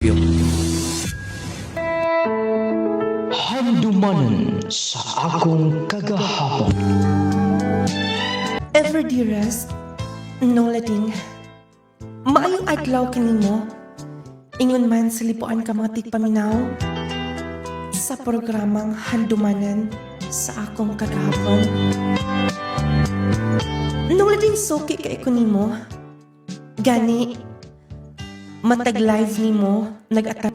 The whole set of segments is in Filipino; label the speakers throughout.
Speaker 1: Yung handumanan sa akong kagahapon.
Speaker 2: Ever dearest, nung lading, maayong adlaw kanimo, ingon man sa lipuan ka mga tigpaminaw, sa programang Handumanan sa akong kagahapon. Nung lading suki kay ko nimo, gani, matag live nimo, nag-atap,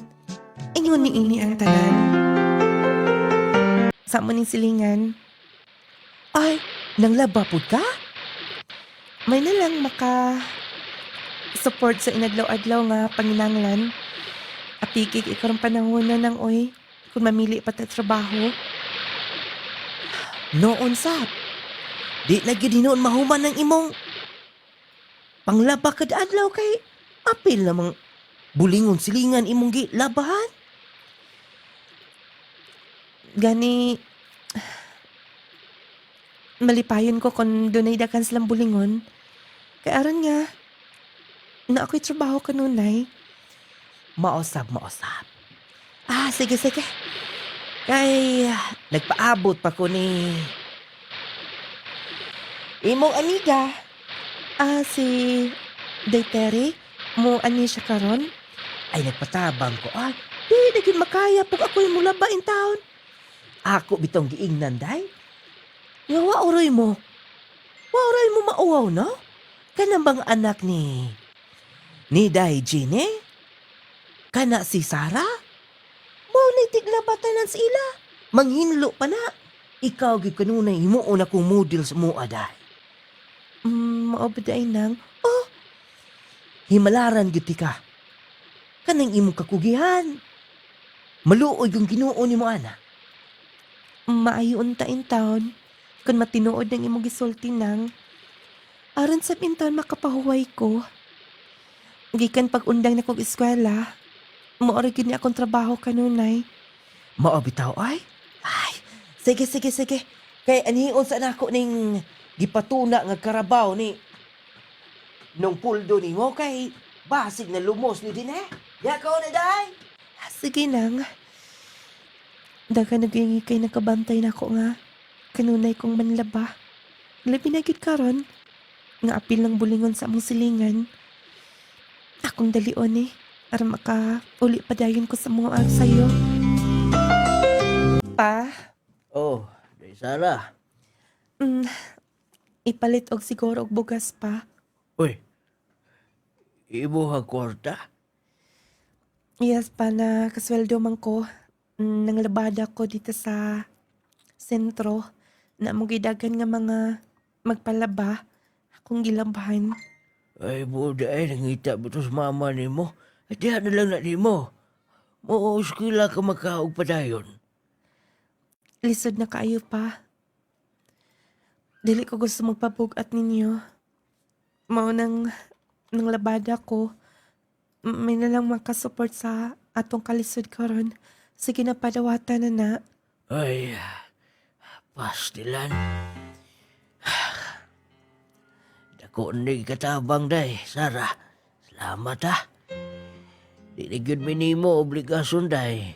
Speaker 2: ingon ni ini ang tanan. Sa mo ning silingan, ay, nang labapod ka? May na lang support sa inadlaw-adlaw nga panginanglan. Apikik ikarong panahon na ng oy, kung mamili pa ta trabaho. Noon sab, di na gid hinoon mahuman ng imong panglaba kada adlaw kay apil namang bulingon silingan imong gilabahan. Gani, malipayon ko kung dunay dakan silang bulingon. Kaya aron nga, na ako'y trabaho kanunay. Maosab. Sige. Kay, nagpaabot pa ko ni imong amiga. Si Dayteri, mo ani siya karon. Ay, nagpatabang ko. Ay, di naging makaya pag ako'y mula ba in town. Ako bitong giingnan, day. Nga wauroy mo mauwaw, no? Kanang bang anak ni Day Gine? Kana si Sarah? Mao na tiglabatanan sa ila. Manghinlo pa na. Ikaw gid kanunay himuon akong model sa mua, day. Mao ba day nang? Oh, himalaran gid ka. Kanang imong kakugihan. Maluoy yung Ginoo nimo ana. Maayo unta in town. Kung matinuod ng imong gisulti nang, aron sa pintaon makapahuway ko. Gikan pag-undang na kong eskwela, maori gid ni akong trabaho kanunay. Mao bitaw ay? Ay, sige. Kay anion sa nako ning gipatuna nga karabaw ni nung puldo nimo kay basig na lumos ni din eh. Yakaw na day. Sige nang. Daga nagingay kay nakabantay na ako nga. Kanunay kong manlaba. Labi na gid karon. Nga apil ng bulingon sa among silingan. Akong dalion aron maka uli padayon ko sa mga sayo. Pa?
Speaker 3: Oh, day Sarah.
Speaker 2: Ipalit og siguro og bugas pa.
Speaker 3: Uy, ibuha kwarta?
Speaker 2: Yes pa na kasweldo man ko. Nang labada ko dito sa sentro. Na mo gidagan nga mga magpalaba. Akong gilabahan.
Speaker 3: Ay, buda ay, nangita ba ito sa mama ni mo? At diyan na lang na ni mo. Muuskila ka makaog pa dayon.
Speaker 2: Lisod na kaayo pa. Dili ko gusto magpabugat ninyo. Mao nang labada ko. May na lang makasupport sa atong kalisod karon. Sige na padawatan na.
Speaker 3: Ay, pastilan. Dako na katabang day, Sarah. Salamat ha. Di na gyud minimo obligasyon day.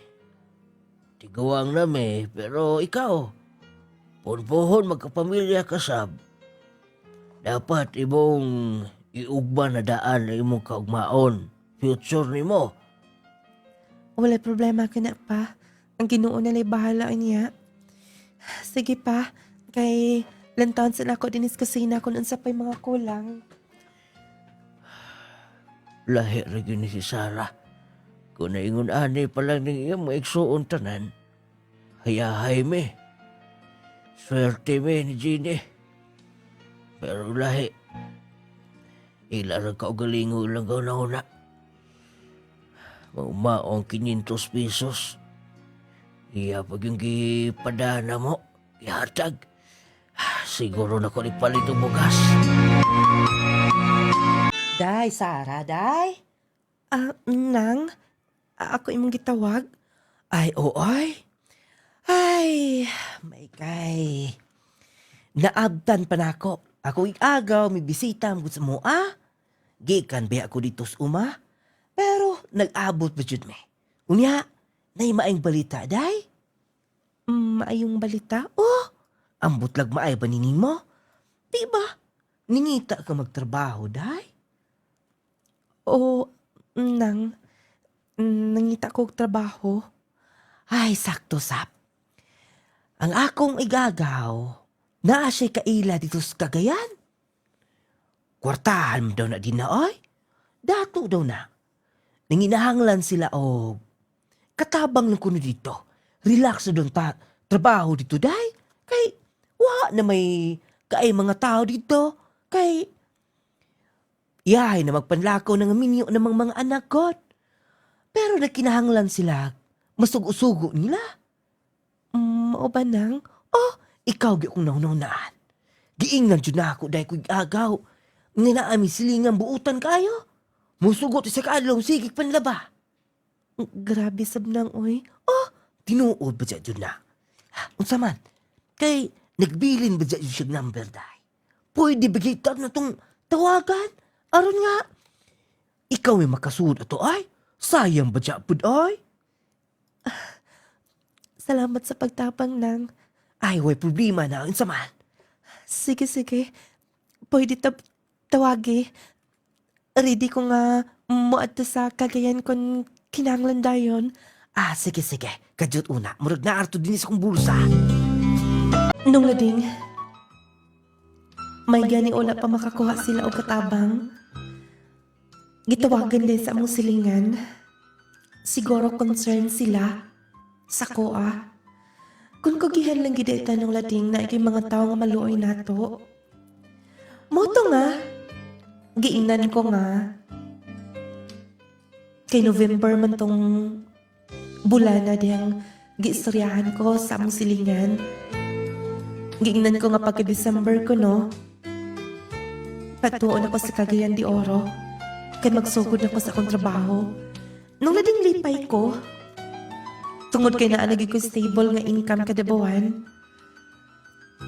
Speaker 3: Tigawang nami, pero ikaw, punpuhon magkapamilya kasab. Dapat imong iugba na daan na imong kaugmaon. Future nimo.
Speaker 2: Wala problema ka na pa. Ang Ginoo na lay bahala niya. Sige pa. Kay lantaon sila ako dinis kusina kung unsa pa'y mga kulang.
Speaker 3: Lahi ra gyud ni si Sarah. Kung naingon ani pa lang ning iyang maigsuon tanan, hayahay me. Swerte me ni Gine. Pero lahi, ila ra kaugalingo lang na. Maumaong 500 pesos. Iya pag yung gipadana mo, ihatag. Siguro na ko ipalit ang bugas.
Speaker 2: Day, Sarah, day? Nang? Ako imong gitawag?
Speaker 3: Ay, oy.
Speaker 2: Ay, may kay. Naabtan pa na ako. Ako igagaw, may bisita mo sa mo, Gikan ba ako dito sa uma? Pero nag-abot ba jud me? Unya, nay maayong balita, day? Maayong balita? Oh, ambot lag maay ba nimo? Di ba? Ningita ka magtrabaho, day? Oo, nangita ko og trabaho. Ay, sakto sap. Ang akong igagaw, naa siya kaila dito sa Cagayan. Kwartahan mo daw na din na, oy. Dato daw na. Nanginahanglan sila og katabang ng kuno dito. Relax na doon trabaho dito, day. Kay, na may kaay mga tao dito. Kay, yahay na magpanlakaw ng minyo ng mga anak ko. Pero nakinahanglan sila, masugo-sugo nila. Mao ba nang? Oh, ikaw gi kong naunaan. Giingnan dyan na ako dahil ko'y agaw. Nga naami silingang buutan kayo. Musugot sa kaadlaw sigig panlaba. Grabe sabnang, oy. Oh, tinuod ba dyan na? Unsa man, kay nagbilin ba dyan siyang number dahi? Pwede ba kita na tong tawagan? Aron nga, ikaw ay makasuod ato ay? Sayang ba dyan po ay? Salamat sa pagtapang nang. Ay, way problema na. Unsa man? Sige. Pwede tawagi. Ready ko nga muadto sa Cagayan kung kinanglan dayon. Sige. Kadyot una. Murag na arto din sa kong bulsa. Nung lading, may gani ula pa makakuha sila o katabang. Gitawagan din sa among silingan. Siguro concern sila sa koa. Kung kugihan lang gid tanong lading na ikay mga tao nga maluoy nato. Moto nga, giingnan ko nga. Kay November man tong bulana diyang giistoryahan ko sa among silingan. Giingnan ko nga pagka December ko no. Patuon ako sa Cagayan de Oro. Kay magsugod ako sa akong trabaho. Nung lading lipay ko, tungod kay naanagi ko stable nga income kada buwan,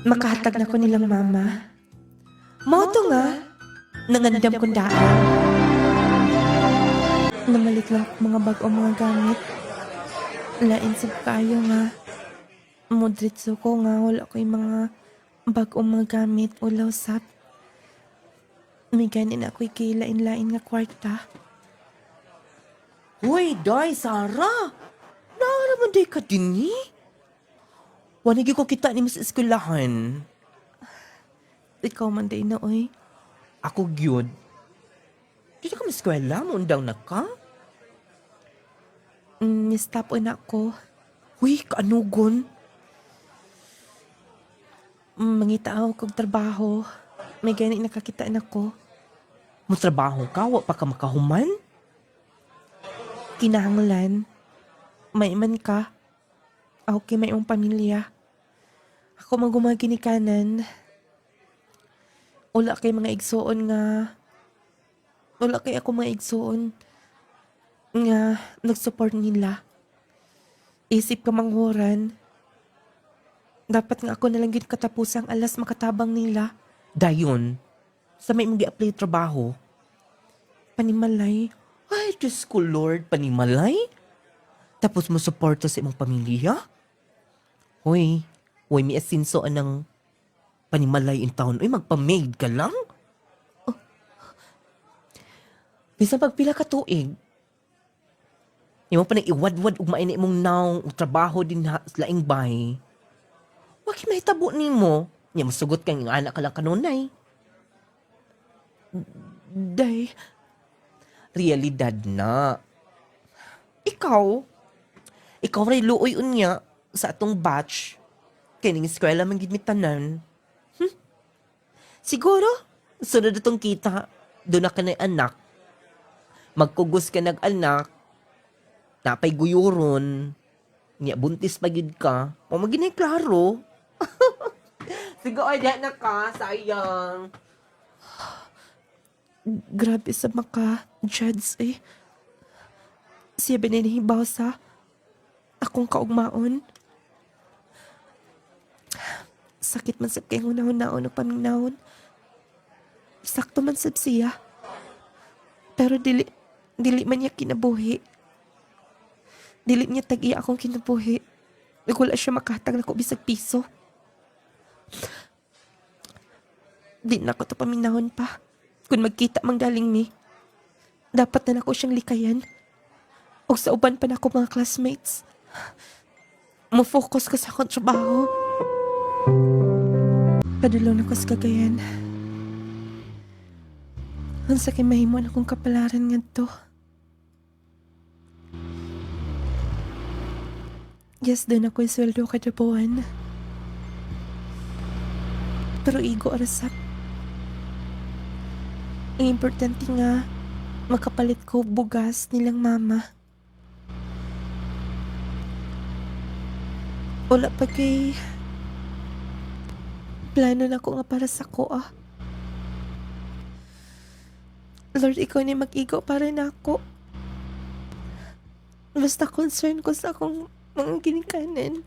Speaker 2: makahatag na ko nilang mama. Moto nga, nangandam kong daan. Namalit lang ko mga bag o mga gamit. Lain sab kayo nga. Modritso ko nga, wala ko yung mga bag o mga gamit o lausap. May ganin ako'y kilain-lain nga kwarta. Uy, day, Sarah! Naaraman day ka din eh. Wanigi ko kita ni sa eskulahan. Ikaw man day na, oy. Ako gyud. Dito ka eskwela mo, undang na ka? Nistap na ako. Uy, kaanugon. Mangita ako kong trabaho. May gani nakakita na ko. Mo trabaho ka, wa pa ka makahuman? Kinahanglan. May man ka. Okay, may mong pamilya. Ako magumagi ni kanan. Wala kay mga igsuon nga. Wala kay ako mga igsuon nga nag-support nila. Isip ka manghuran. Dapat nga ako nalang yun katapusang alas makatabang nila. Dayon, sa may mag-i-apply trabaho. Panimalay. Ay, Diyos ko Lord, panimalay? Tapos mo suporta sa imong pamilya? Hoy, may asinso anang panimalay in town. Uy, magpa-maid ka lang? Oh. Bisa pagpila ka tuig. Imo pa nang iwad-wad ug maini imong naong trabaho din sa laing bahay. Wagi mahitabo nimo. Nya masugot kang anak ka lang kanunay. Day, realidad na. Ikaw ray luoy unya sa atong batch. Kay ning eskwela man gid mi tanan. Siguro, sunod itong kita, doon na ka na anak. Magkugos ka nag-anak, napay guyuron, niya buntis pagid ka, o maginay klaro. Siguro, ay na ka, sayang. Grabe sa maka, Jads eh. Siya bininihibaw sa akong kaugmaon. Sakit man sab kay hunahon-naon o paminahon. Sakto man sab siya. Pero dili Dili man niya kinabuhi. Dili niya tag-iya akong kinabuhi. Wala siya makatag na ko bisag piso. Di na ko to paminahon pa. Kung magkita mang galing mi, dapat na nako siyang likayan. O sa uban pa na ako mga classmates. Mo-focus ko sa akong trabaho. Padulong na ko sa Cagayan. Ang sakit mahimon akong kapalaran nga to. Yes, doon ako yung sweldo kada buwan. Pero igo arasap. Ang importante nga, makapalit ko bugas nilang mama. Wala pa kay plano na ko nga para sa ko Lord, ikaw ni mag-igo para na ako. Basta concern ko sa akong mga ginikanan.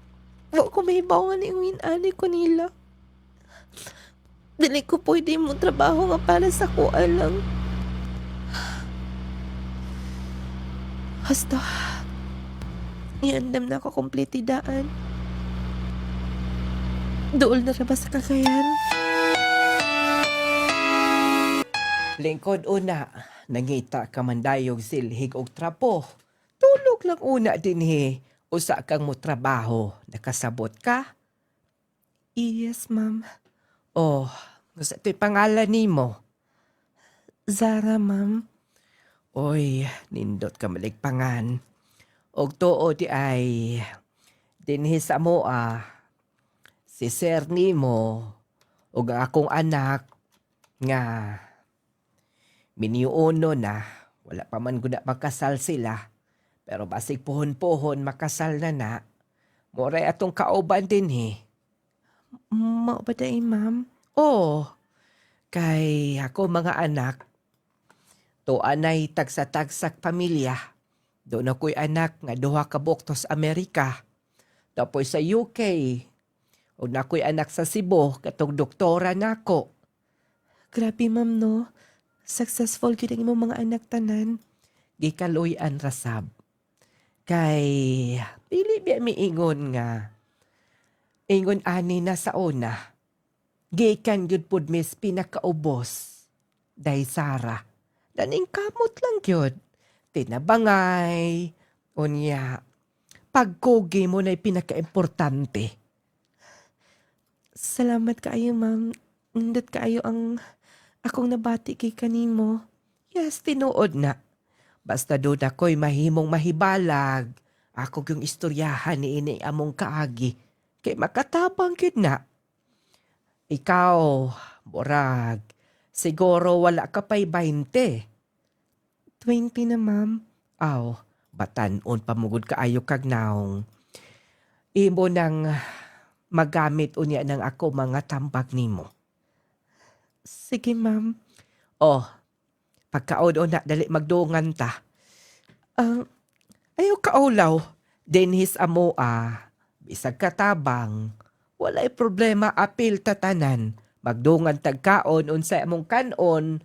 Speaker 2: Wa ko may bawa ni uwin-ani ko nila. Dili ko pwede mo trabaho nga para sa kuha lang. Basta, iandam na ako kompletidaan. Dool na ba sa Cagayan?
Speaker 4: Lingkod una, nangita ka mandayog silhig og trapo. Tulog lang una din usa kang mo trabaho, nakasabot ka?
Speaker 2: Yes, ma'am.
Speaker 4: Oh, gusto ito'y pangalan nimo.
Speaker 2: Zara, ma'am.
Speaker 4: Oy, nindot ka maligpangan. Og tuo di ay, dinhi sa moa, si sir nimo, og ang akong anak, nga, miniuno na, wala pa man guna magkasal sila. Pero basig pohon-pohon makasal na. Moray atong kauban din
Speaker 2: Mao ba day, ma'am?
Speaker 4: Oh, kay ako mga anak, to anay tagsa-tagsak pamilya. Doon ako'y anak nga duha ka buktos Amerika. Tapos sa UK, o na ako'y anak sa Cebu, katong doktora nako.
Speaker 2: Grabe, ma'am, no? Successful gid ang imong mga anak tanan.
Speaker 4: Gikaloy-an rasab. Kay, pili biya miingon nga, ingon ani na sa una, gikan gyud pud mis pinakaubos, day Sara, daning kamot lang gyud, tinabangay, unya, pagkugi mo na'y pinakaimportante.
Speaker 2: Salamat kaayo, ma'am. Nindot kaayo ang akong nabati kay kanimo.
Speaker 4: Yes, tinuod na. Basta doon ako'y mahimong mahibalag. Ako yung istoryahan ni ini among kaagi. Kay makatabang yun na. Ikaw, Borag, siguro wala ka pa'y 20.
Speaker 2: 20 na, ma'am.
Speaker 4: Aw, batanon pamugod kaayo kag naong. Imo nang magamit unya ng ako mga tambag nimo.
Speaker 2: Sige, ma'am.
Speaker 4: Oh, pagkaod na dali magdungan ta. Ayaw kaulaw, dinhis amoa, bisag katabang, walay problema apil tatanan, magdungan tagkaon unsa among kanon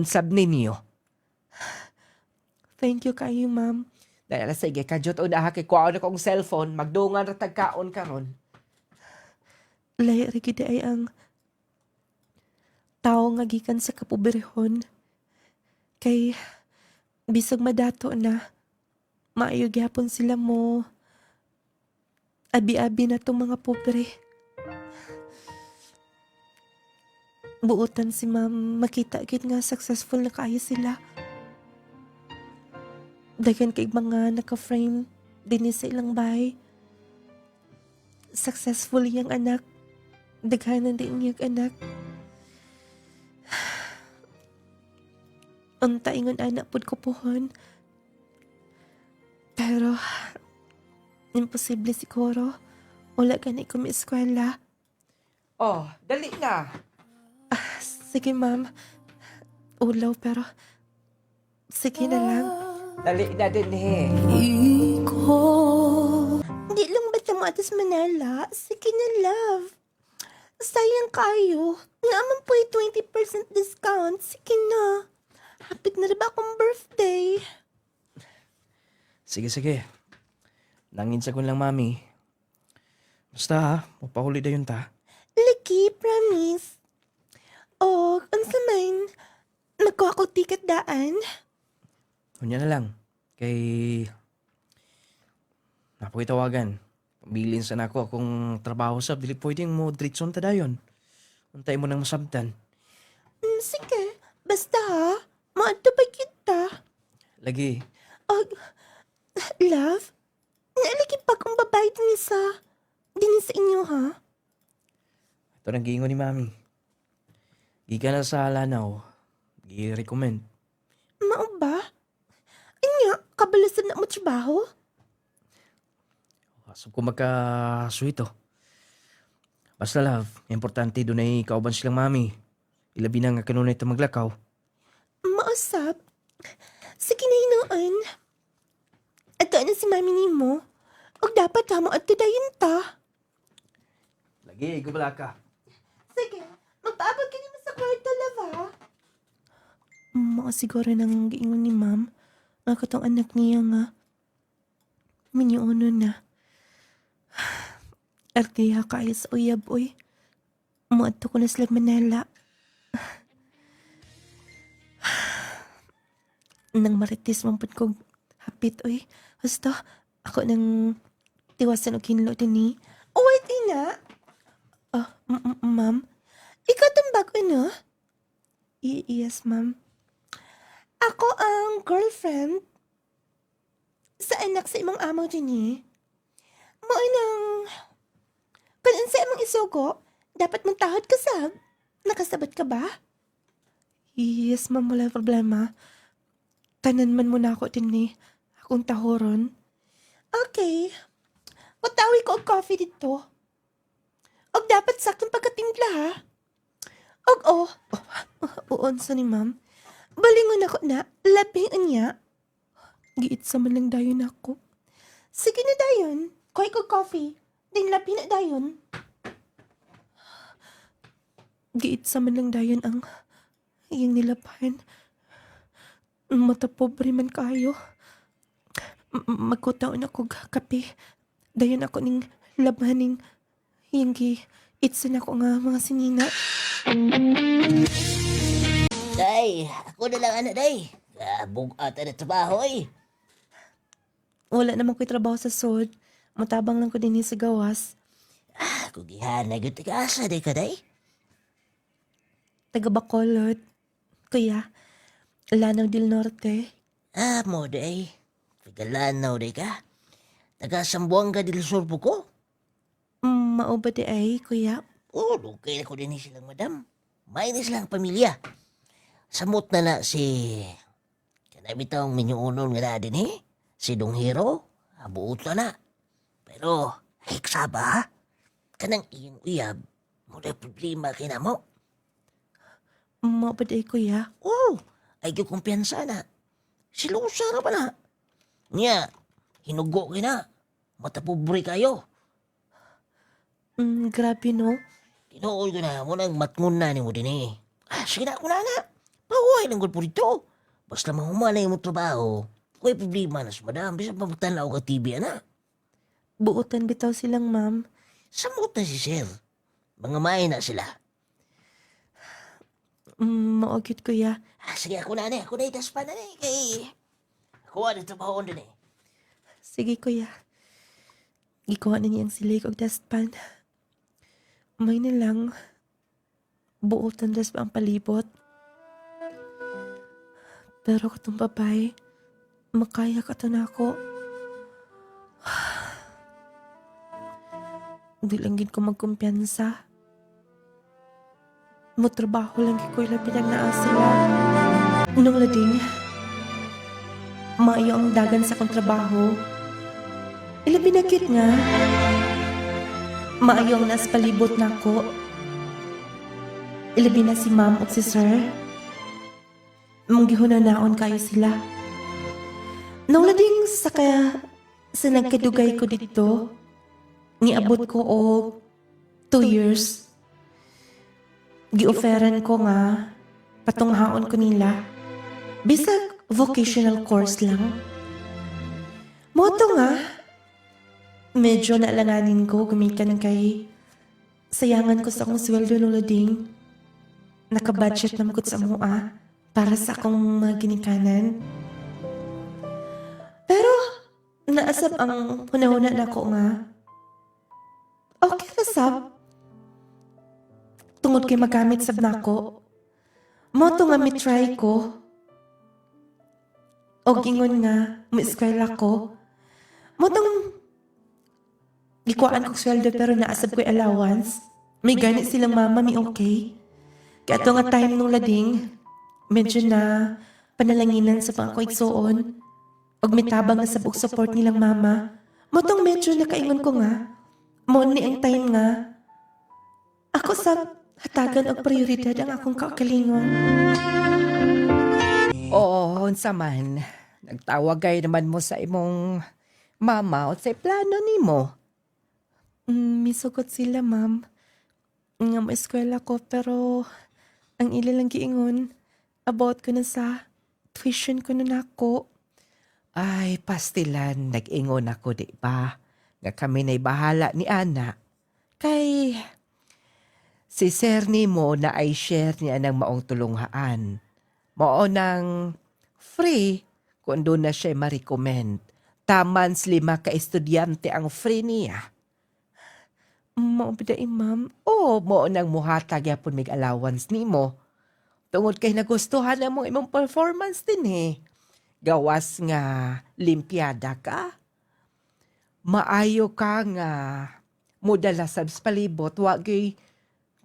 Speaker 4: sab ninyo.
Speaker 2: Thank you kayo, ma'am.
Speaker 4: Dahil sige, kadyot una kay kuwaon akong cellphone, magdungan ra tagkaon karon.
Speaker 2: Lahi rin gid ay ang tao nga gikan sa kapoberehon. Kay bisag madato na, maayo gyapon sila mo. Abi-abi na tong mga pobre. Buutan si ma'am, makita gid nga successful na kaayo sila. Daghan kay mga naka-frame din sa ilang bahay. Successful yung anak. Daghanan din yung anak. Unta ingon anak pud ko pohon. Pero, imposible siguro. Wala gani ko may eskwela.
Speaker 4: Oh, dali na.
Speaker 2: Sige, ma'am. Ulaw, pero sige na lang.
Speaker 4: Dali na din
Speaker 2: Hindi lang ba mo atas Manila? Sige na, love. Sayang kayo. Naman po 20% discount. Sige na. hapit na rin ba akong birthday?
Speaker 4: Sige. Nangin sa kun lang, mami. Basta ha, mapahuli da yun ta.
Speaker 2: Laki, promise. O, unsa man, nagkuha ko ticket daan.
Speaker 4: Hunya na lang. Kay... Napakitawagan. Pambilin sa nako akong trabaho sa dili pwedeng mo dritson ta dayon. Untay mo nang masabtan.
Speaker 2: Sige, basta ha, maadto pa kita.
Speaker 4: Lagi,
Speaker 2: Love, naalagi pa kong babae din sa inyo ha?
Speaker 4: ito nang giingon ni mami. Gikan na sa lanaw. Gi-recommend.
Speaker 2: Mao ba? Anya, kabalasan na mo trabaho?
Speaker 4: Asap ko magka-sweet oh. Basta love, importante doon ay kauban silang mami. Ilabi na nga kanunay ito maglakaw.
Speaker 2: Mausap? Sige na hinuon. Ato na si mami ni mo. O dapat ha mo at dayon ta.
Speaker 4: Lagi, gubala ka.
Speaker 2: Sige, magpaabot ka naman sa kwarto, love ha? Maka siguro nang giingon ni ma'am. Nga katong anak niya nga. Minyuuno na. Artiha kayo sa uyab, uy. Muadto ko na sila Manila. Nang maritis man pud kog hapit, uy. Basta, ako nang tiwasan o kinlo din ni. Oh, wait, ina. Ma'am. Ikaw tong bago, no? Yes, ma'am. Ako ang girlfriend sa anak sa imong amo din ni. Mo nang kanan sa imong isugo, dapat mong tahod ka sab. Nakasabot ka ba? Yes, ma'am, wala problema. Tanan man mo na ako din ni. Akong tahoron. Okay. Patawi ko og coffee dito. Og dapat saktong pagkatimpla ha. Og uonsa ni ma'am. Balingon ako na, labing anya. Giit sa man lang dayon ako. Sige na dayon. Kuhay ko coffee. Din labi na dayon. Giit sa man lang dayon ang iyang nilabahan. Mata pobre man kayo. Magkutaon ako kape. Dayon ako ning labhaning iyang itsan ako nga mga sinina.
Speaker 3: Day, ako na lang ana, day. Bugata na trabaho eh.
Speaker 2: Wala naman ko'y trabaho sa sod. Matabang lang ko din sa gawas.
Speaker 3: Kugihan na gud ka asa, day ka, day.
Speaker 2: Taga Bacolod. Kuya, Lanao del Norte.
Speaker 3: Mo, day. Tagalanaw, day ka. Taga Sambuanga del Sur po ko.
Speaker 2: Mao ba di ay, kuya?
Speaker 3: Lugay na ko din silang madam. May na silang pamilya. Samot na si... Kanami taong minyuunon nga na din eh. Si Dong Hero. Abuot na. Pero, hiksa ba? Kanang iyong uyab. Muna problema kina mo.
Speaker 2: Mao ba di ay, kuya?
Speaker 3: Ay kumpiyansa na. Silusa na pa na. Nya, hinugo ka na. Matapobre kayo.
Speaker 2: Grabe no.
Speaker 3: Tinuol ko na mo nang matngon na ni mo din eh. Sige na ako na. Pahuay lang po dito. Basta mahumanay mo trabaho. Kung problema na sa madam, bisa pabutan lang ako ka TV na.
Speaker 2: Buutan bitaw silang ma'am.
Speaker 3: Samot na si Sir. Mga may na sila.
Speaker 2: Maugit, kuya.
Speaker 3: Sige ako na. Ako na itas pa na eh. Kay... Ako na trabaho din eh.
Speaker 2: Sige, kuya. Gikuha na niyang silig og dustpan. May na lang. Buutan das pa ang palibot. Pero katong babay, makaya ka to na ako. Di lang gid ko magkumpiyansa. Motrabaho lang gid ko ilang pinagnaas sila. Nung lading, maayo ang dagan sa kong trabaho. Ilabi na cute nga. Maayo ang nas palibot na ako. Ilabi na si ma'am at si sir. Manggihunanaon kayo sila. Nung lading sa nagkadugay ko dito, niabot ko o 2 years. Gi-offeran ko nga, patunghaon ko nila. Bisag vocational course lang. Moto nga, medyo naalanganin ko gumikan kay sayangan ko sa akong sweldo luluding. Nakabudget naman ko sa mua para sa akong mga ginikanan. Pero naasab ang hunahuna na ko nga. Okay na sab. Tungod kay magamit sab na ko. Moto nga mi try ko. O gingon nga, ma-eskwela ko. Motong gikuan kong sweldo pero naasab ko'y allowance. May ganit silang mama, may okay. Kaya ito nga time nung lading, medyo na panalanginan sa mga koigsoon. Og may tabang nga sabog support nilang mama. Motong medyo nakaingon ko nga, mo ni ang time nga. Ako sa hatagan og prioridad ang akong kaugalingon.
Speaker 4: Oo, unsa man. Nagtawagay naman mo sa imong mama o sa plano nimo.
Speaker 2: Misugot sila, ma'am. Nga ma-eskwela ko, pero ang ilang giingon, about ko na sa tuition ko na ako.
Speaker 4: Ay, pastilan, nag-ingon ako, di ba? Nga kami na'y bahala ni Ana. Kay, si Sir nimo na ay share niya ng maong tulunghaan. Mao nang free kung doon na siya ma-recommend. Tamans 5 ka estudyante ang free niya.
Speaker 2: Maubdain, ma'am.
Speaker 4: O, mo nang muhatag yapon mig allowance nimo. Tungod kay nagustuhan na mo imong performance din eh. Gawas nga limpyada ka. Maayo ka nga mudala sa palibot wagay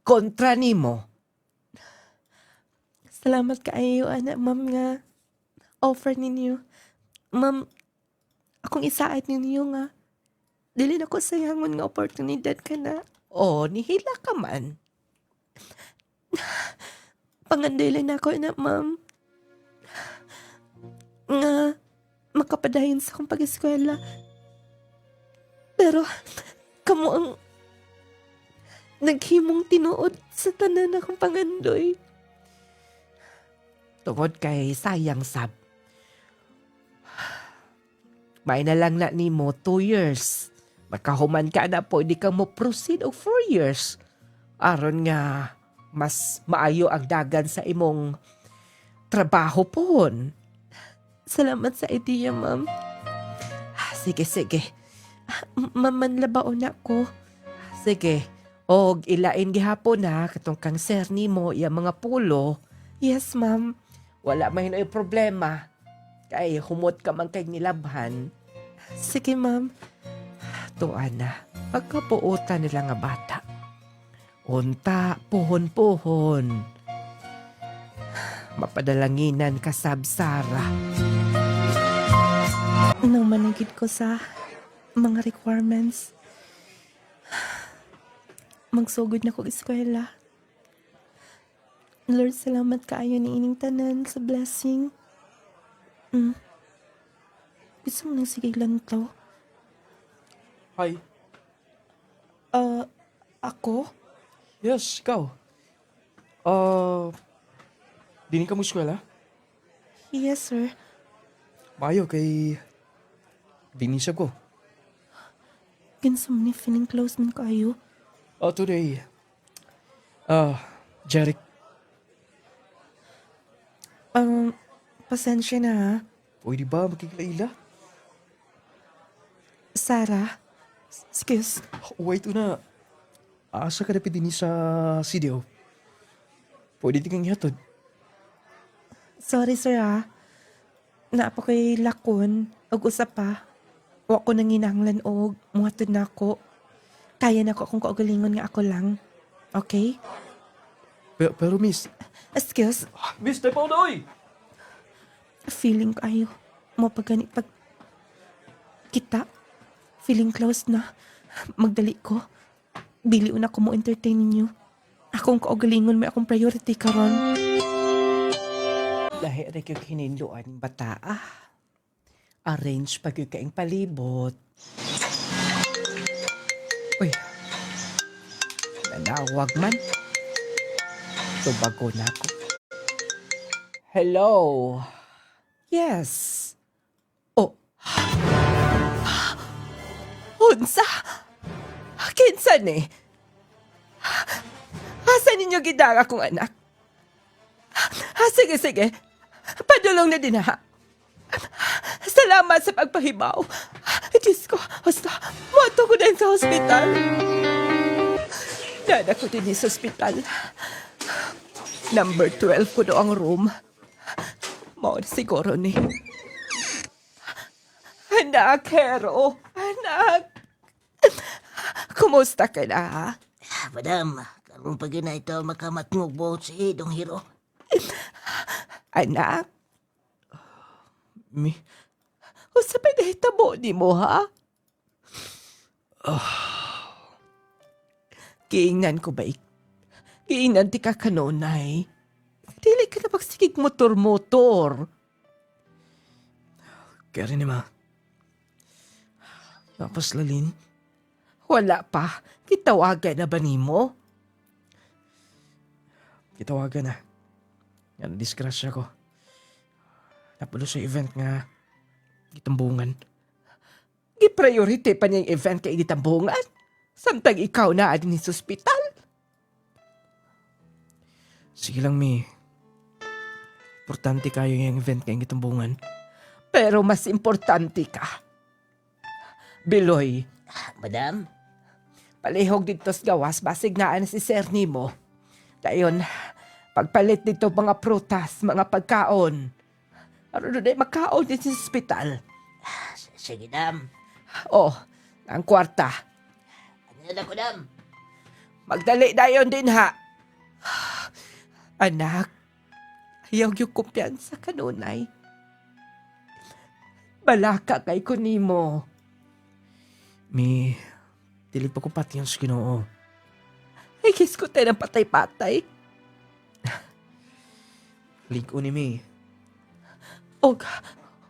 Speaker 4: kontra nimo.
Speaker 2: Salamat kaayo, anak, ma'am, nga offer ninyo. Ma'am, akong isaat ninyo nga. Dili na ko sayangon nga oportunidad ka na.
Speaker 4: O, nihila ka man.
Speaker 2: Panganday lang na ako, anak, ma'am. Nga makapadayon sa akong pag-eskwela. Pero, kamo ang naghimong tinuod sa tanan akong pangandoy.
Speaker 4: Tungod kay sayang sab. May na lang na nimo 2 years. Makahuman ka na po, di kang mo proceed og 4 years. Aron nga, mas maayo ang dagan sa imong trabaho pohon.
Speaker 2: Salamat sa idea, ma'am.
Speaker 4: Sige, sige.
Speaker 2: Mamanlabaon ako.
Speaker 4: Sige. Og ilain gihapon na katong kang sir nimo iya mga pulo.
Speaker 2: Yes, ma'am.
Speaker 4: Wala man hinoy problema. Kay humot ka man kay nilabhan.
Speaker 2: Sige, ma'am.
Speaker 4: Tuan na, pagkapuutan nila nga bata. Unta, puhon-puhon. Mapadalanginan ka Sara.
Speaker 2: Nang manigid ko sa mga requirements, magsugod na ko eskwela. Lord, salamat kaayo ni ining tanan sa blessing. Gusto mo nang sige lang to?
Speaker 1: Hi.
Speaker 2: Ako?
Speaker 1: Yes, ikaw. Dini ka mo eskwela?
Speaker 2: Yes, sir.
Speaker 1: Mayo kay... Dinisab ko.
Speaker 2: Kinsa man ni feeling close man kaayo.
Speaker 1: Today. Jeric.
Speaker 2: Pasensya na, ha?
Speaker 1: Pwede ba magkikalaila?
Speaker 2: Sarah? Excuse.
Speaker 1: Wait una. Asa ka na din sa CDO? Pwede di kang ihatod.
Speaker 2: Sorry, sir, ha? Naapa ko'y lakon. Og usap pa. Wa ko nang ginahanglan og muhatod na ako. Kaya na ko akong kaugalingon nga ako lang. Okay?
Speaker 1: Pero miss...
Speaker 2: Excuse.
Speaker 1: Miss, tayo pa na, oy!
Speaker 2: Feeling kayo. Mo pagganit pag... Kita. Feeling close na. Magdali ko. Dili una ko mo entertain ninyo. Akong kaugalingon may akong priority karon.
Speaker 4: Lahi rin yung hininduan ng bata. Arrange pag yung kaing palibot. Uy. Nanawag man. Tubago na ako. Hello. Yes. Oh. Unsa? Kinsa ni? Asa ninyo gidang akong anak? Sige, sige. Padulong na din ha. Salamat sa pagpahibaw. Diyos ko, basta mato ko din sa hospital. Dada ko din sa hospital. Number 12 ko do ang room. Mao na siguro ni. Anak, Hero. Anak. Kumusta ka na?
Speaker 3: Madam, karon pag na ito makamatngog buot si Dong Hero.
Speaker 4: Anak? Usa pa nahitabo ni mo, ha? Giingnan ko ba? Giingnan ti ka kanunay. Dili ka na magsigig motor-motor.
Speaker 1: Kaya rin ma. Tapos lalin.
Speaker 4: Wala pa. Kitawagan na ba nimo?
Speaker 1: Kitawagan na. Yan, disgrasya ko. Napulo sa event nga gitambungan.
Speaker 4: Gi-priority pa niya yung event kay gitambungan. Samtang ikaw na adin sa ospital.
Speaker 1: Sige lang, Mi. Importante kayo yung event kay gitambungan.
Speaker 4: Pero mas importante ka. Biloy,
Speaker 3: Madam,
Speaker 4: palihog dito sa gawas, basig na si Sir Nimo. Dayon, pagpalit dito mga prutas, mga pagkaon. Ano doon ay makaon din sa ospital.
Speaker 3: sige dam.
Speaker 4: Oh, ang kwarta.
Speaker 3: Ano na ko dam?
Speaker 4: Magdali dayon din ha. Anak, ayaw yung kumpiyansa kanunay. Balaka kay ko nimo.
Speaker 1: Mi, dili pa ko pati yung Ginoo.
Speaker 4: Ay, kiss ko tayo ng patay-patay.
Speaker 1: Ligo ni Mi.
Speaker 4: Og,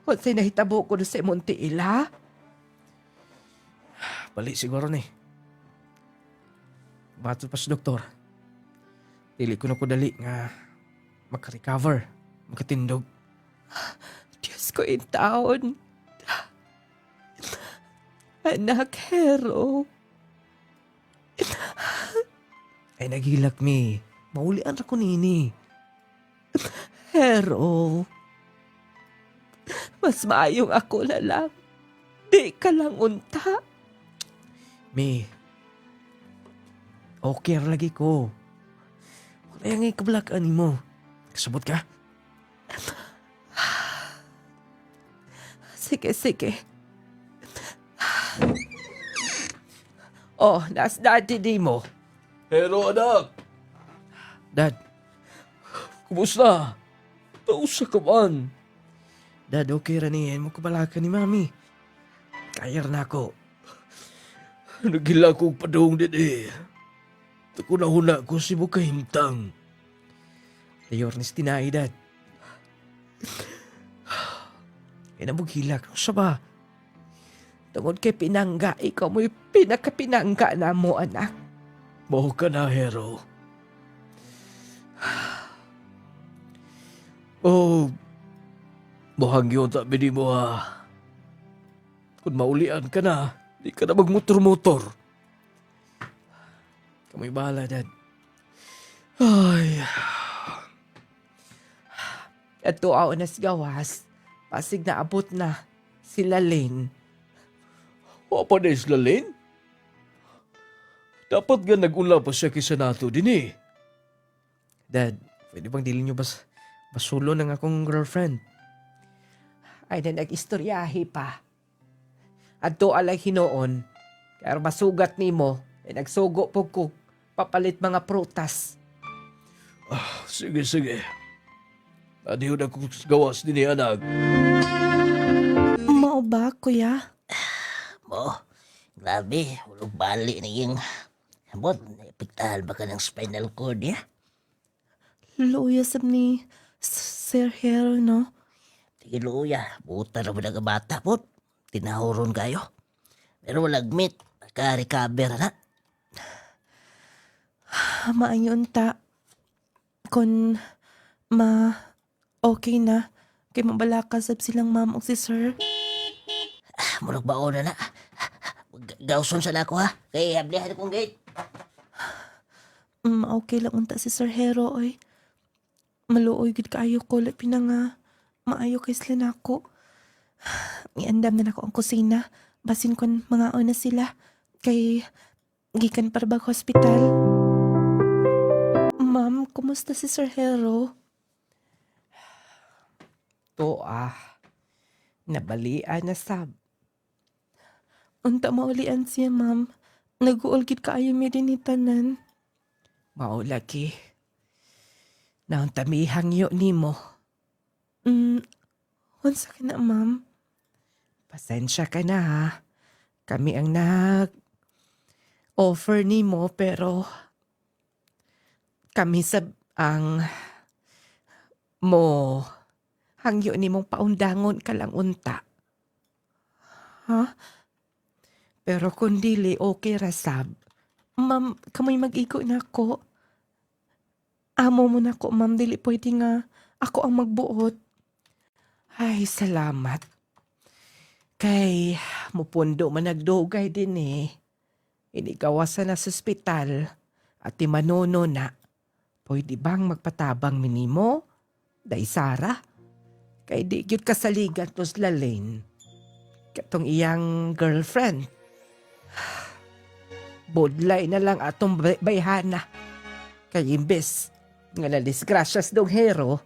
Speaker 4: unsay nahitabo ko sa Monte Ila?
Speaker 1: Balik siguro ni. Bato pa sa doktor. Dili ko na ko dali nga makarecover, makatindog.
Speaker 4: Diyos ko in taon. Anak, Hero.
Speaker 1: Ay nagilak, Mi. Maulian ra ko nini.
Speaker 4: Hero. Mas maayong ako na lang. Di ka lang unta.
Speaker 1: Mi, okay ra lagi ko. Wala yung ikablakan mo. Kasabot ka?
Speaker 4: Sige, sige. Oh, nas daddy di mo.
Speaker 1: Hello, anak. Dad, kumusta? Tausa ka man. Dad, okay ra niyan mo kabalakan ni Mami. Kaya na ako. Nagila ko padong din eh. Tako na huna ko si mo kahimtang. Ayor ni Stinay, Dad. Ay nabughilak. Sa ba?
Speaker 4: Tungod kay pinangga, ikaw mo'y pinakapinangga na mo, anak.
Speaker 1: Mahu ka na, Hero. Oh, buhang yun tabi di mo ha. Kung maulian ka na, di ka na magmotor-motor. Kamoy bahala, Dad. Ay,
Speaker 4: At tuaw na sa gawas, pasig na abot na sila Lynn.
Speaker 1: wapa na islalin? Dapat nga nag-ula pa siya kisa nato din eh. Dad, pwede bang dilin nyo basulo ng akong girlfriend?
Speaker 4: Ay na nag-istoryahi pa. At alay hinoon, kaya masugat nimo, ay nagsugo po ko, papalit mga prutas.
Speaker 1: Sige, sige. Adiho na kong gawas din eh, anak.
Speaker 2: Mao ba, kuya?
Speaker 3: Mo, grabe, ulog bali na yung... Amot, naipigtahan ba ka ng spinal cord, ya?
Speaker 2: Luya sab ni Sir Hero, no?
Speaker 3: Sige, luya, buta na mo na bata po. Tinahuron kayo. Pero walang meet, naka-recover na.
Speaker 2: Maayon ta. Kun okay na, Kay mabalaka sab silang ma'am o si sir.
Speaker 3: Murag baon na. Gawson sa nako ha. Kay ablihan akong gate.
Speaker 2: Okay lang unta si Sir Hero oy. Maluoy gid kaayo ko labi na nga. Maayo kay sila nako. Iandam na nako ang kusina. Basin kon mga na sila. Kay gikan para bag hospital. Ma'am, kumusta si Sir Hero?
Speaker 4: To nabalian na sab.
Speaker 2: Unta maulian siya, ma'am. Nag-uol gid kaayo mi din ni tanan.
Speaker 4: Mao lagi. Naon tamihang yo nimo.
Speaker 2: Unsa ka na, ma'am?
Speaker 4: Pasensya ka na ha. Kami ang offer nimo pero kami sab ang mo hangyo nimong paundangon ka lang unta.
Speaker 2: Ha?
Speaker 4: Pero kung dili okay ra sab.
Speaker 2: Ma'am, kamay mag-igo na ako. Amo mo na ako, ma'am. Dili pwede nga ako ang magbuot.
Speaker 4: Ay, salamat. Kay mupundo man nagdugay din eh. Inigawasan na sa ospital at timanono na. Pwede bang magpatabang minimo? Day Sara? Kay di gyud kasaligan tos Lalaine. Katong iyang girlfriend. Bodlay na lang atong bayhana. Kay imbes nga na-disgrasyas dong hero.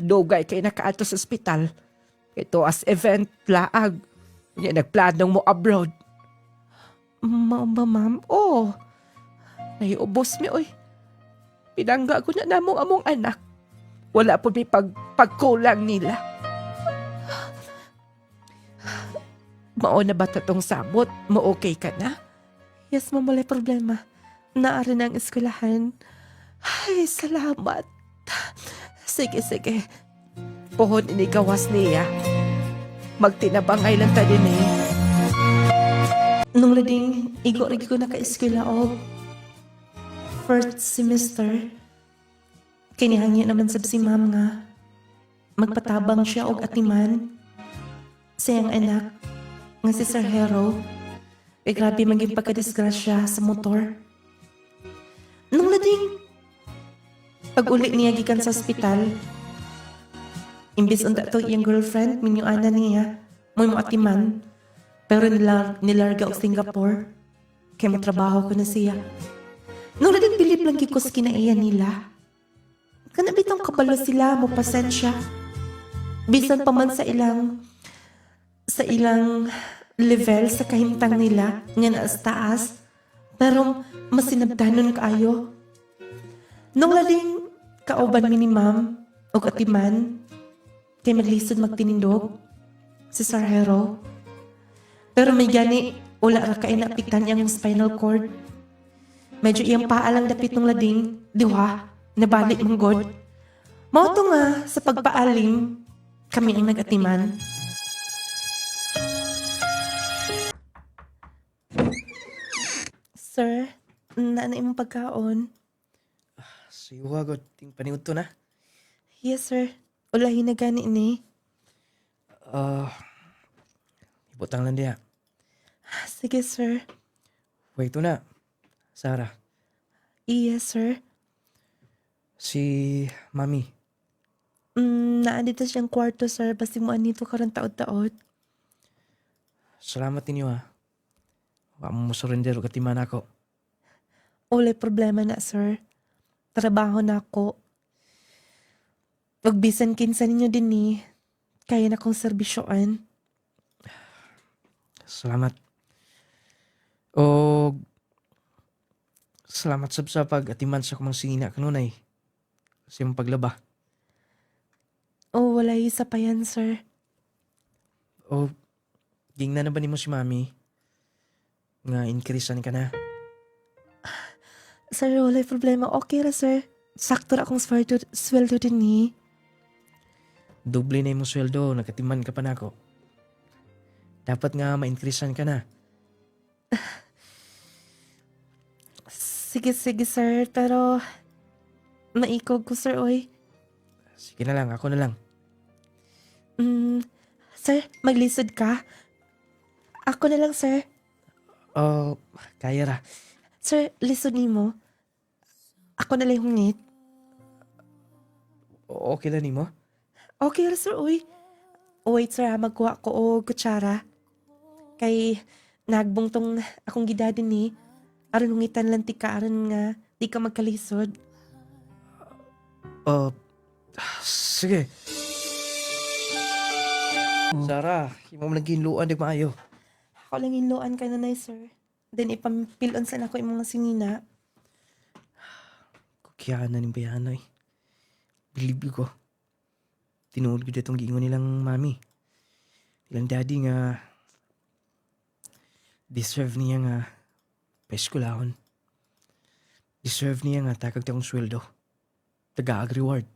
Speaker 4: Dugay kay nakaato sa ospital. Ito as event laag. Nga nagplanong mo abroad.
Speaker 2: Ma'am? Oh.
Speaker 4: Naiubos mi oy. Pinangga ko na namong among anak. Wala po may pagkulang nila. Mao na ba tatong sabot? Mo okay ka na?
Speaker 2: Yes, ma'am. Walay problema. Naari na ang eskwelahan. Ay, salamat. Sige.
Speaker 4: Pohon inigawas niya. Magtinabangay lang ta din eh.
Speaker 2: Nung lading, igo-rig ko na ka-eskwela o first semester. Kinihangyo naman sab si ma'am nga. Magpatabang siya og atiman. Sayang anak, nga si Sir Hero. Grabe maging pagkadisgrasya sa motor. Nung lading, pag-uli niya gikan sa ospital, imbis unta to iyang girlfriend, minyuana niya, mo atiman. Pero nilarga og Singapore. Kaya matrabaho ko na siya. Nung lading bilib lang gikos kinaiya nila. Kanabitong kabalo sila mo pasensya. Bisan pa man sa ilang level sa kahimtang nila nga naas taas. Pero masinabdanon kaayo. Nung lading kauban mi ni ma'am o atiman kay maglisod magtinindog si Sir Hero. Pero may gani wala ra kay napitan yang spinal cord. Medyo iyang paalang dapit nung lading diwa nabalik manggod. Mao to nga sa pagpaalim kami ang nagatiman. Sir, naana imong pagkaon?
Speaker 1: Siwa god, ting paniud to na.
Speaker 2: Yes, sir. Ulahin na gani ni.
Speaker 1: Ibutang lang diya.
Speaker 2: Sige, sir.
Speaker 1: Wait to na. Sarah,
Speaker 2: Yes, sir.
Speaker 1: si Mami.
Speaker 2: Naandito siyang kwarto, sir. Basta mo anito karon taod-taod.
Speaker 1: Salamat ninyo ha. Wa mo surrender og katiman ako.
Speaker 2: Walay problema na, sir. Trabaho na ako. Ug bisan kinsa ninyo din ni, kaya na kong serbisyoan.
Speaker 1: Salamat. O salamat sab sa pag-atiman sa kumang singina kanunay. Sa imong paglaba.
Speaker 2: O walay isa pa yan, sir.
Speaker 1: O gingna na ba nimo si Mami? Nga increasean ka na.
Speaker 2: Sir, walay problema. Okay ra, sir. Sakto ra akong sweldo din ni.
Speaker 1: Doble na imong sweldo, nagkatiman ka pa nako. Dapat nga ma-increasean ka na.
Speaker 2: Sige, sir. Pero maikog ko, sir, oy.
Speaker 1: Sige na lang, ako na lang.
Speaker 2: Sir, maglisod ka? Ako na lang, sir.
Speaker 1: Oh, kaya ra.
Speaker 2: Sir, lisod nimo. Ako na lang hungit.
Speaker 1: Okay na nimo?
Speaker 2: Okay ra, sir, uy. Wait, sir, magkuha ko og kutsara. Kay nagbungtong akong gidadin ni. Aron hungitan lang ti ka, aron nga di ka magkalisod.
Speaker 1: Sige. Sarah, imo man ginluan di maayo.
Speaker 2: Ako lang inloan ka na na, sir. Then ipampilon sa nako yung mga sinina.
Speaker 1: Kukiyaan na ni Bayanoy. Believe you ko. Tinuod ko ditong giingon nilang mami. Nilang daddy nga deserve niya nga paeskulahon. Deserve niya nga takag tiyong sweldo. Taga-ag reward.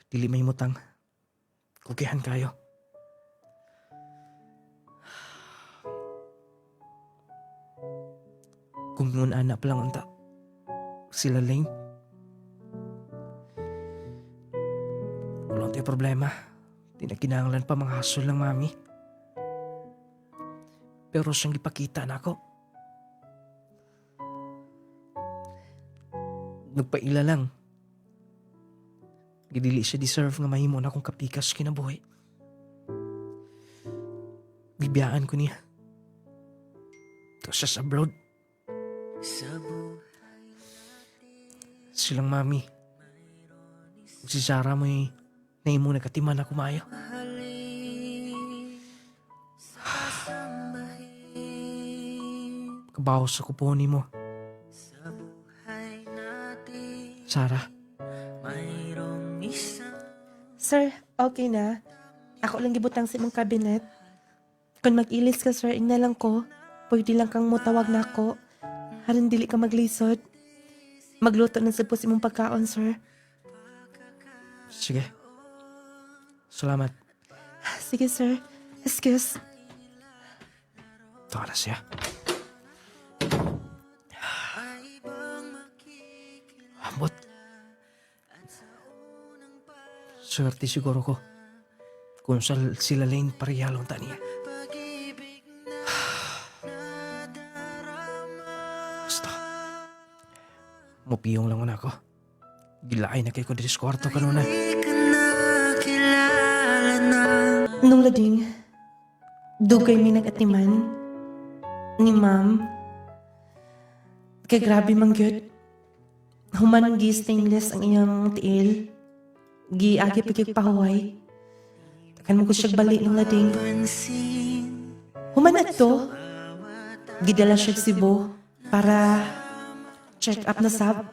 Speaker 1: Dili may mutang. Kukihan kayo. Kung ngun anak pa lang unta, sila Lane. Walang tayo problema. Di na kinahanglan pa mga hasol ng mami. Pero siyang ipakita na ako. Nagpaila lang. Gidili siya deserve nga mahimo na akong kapikas kinabuhi. Bibiyaan ko niya. To siya sa abroad. Silang mami. Si Sarah mo'y naimo na katiman ako maayo. Kabaho sa kuponi mo. Sarah.
Speaker 2: Sir, okay na. Ako lang gibutang sa imong cabinet. Kung mag-ilis ka, sir, ina lang ko. Pwede lang kang mutawag na ako. Haron dili ka maglisod. Magluto ng sa imong pagkaon, sir.
Speaker 1: Sige. Salamat.
Speaker 2: Sige, sir. Excuse.
Speaker 1: Tawa na siya. Ambot. Swerte siguro ko. Kung sila Lane parehalo ta niya. Basta. Mupiyong lang ako. Gilaay na kay ko diri sa kwarto kanuna.
Speaker 2: Nung lading, dugay mi nag-atiman ni ma'am. Kay grabe man gyud. Human gi stainless ang iyang tiil. Gi agi pagig pahuway. Takan mo ko siya balik nung lading. Human adto. Gidala siya Cebu para check up na sab.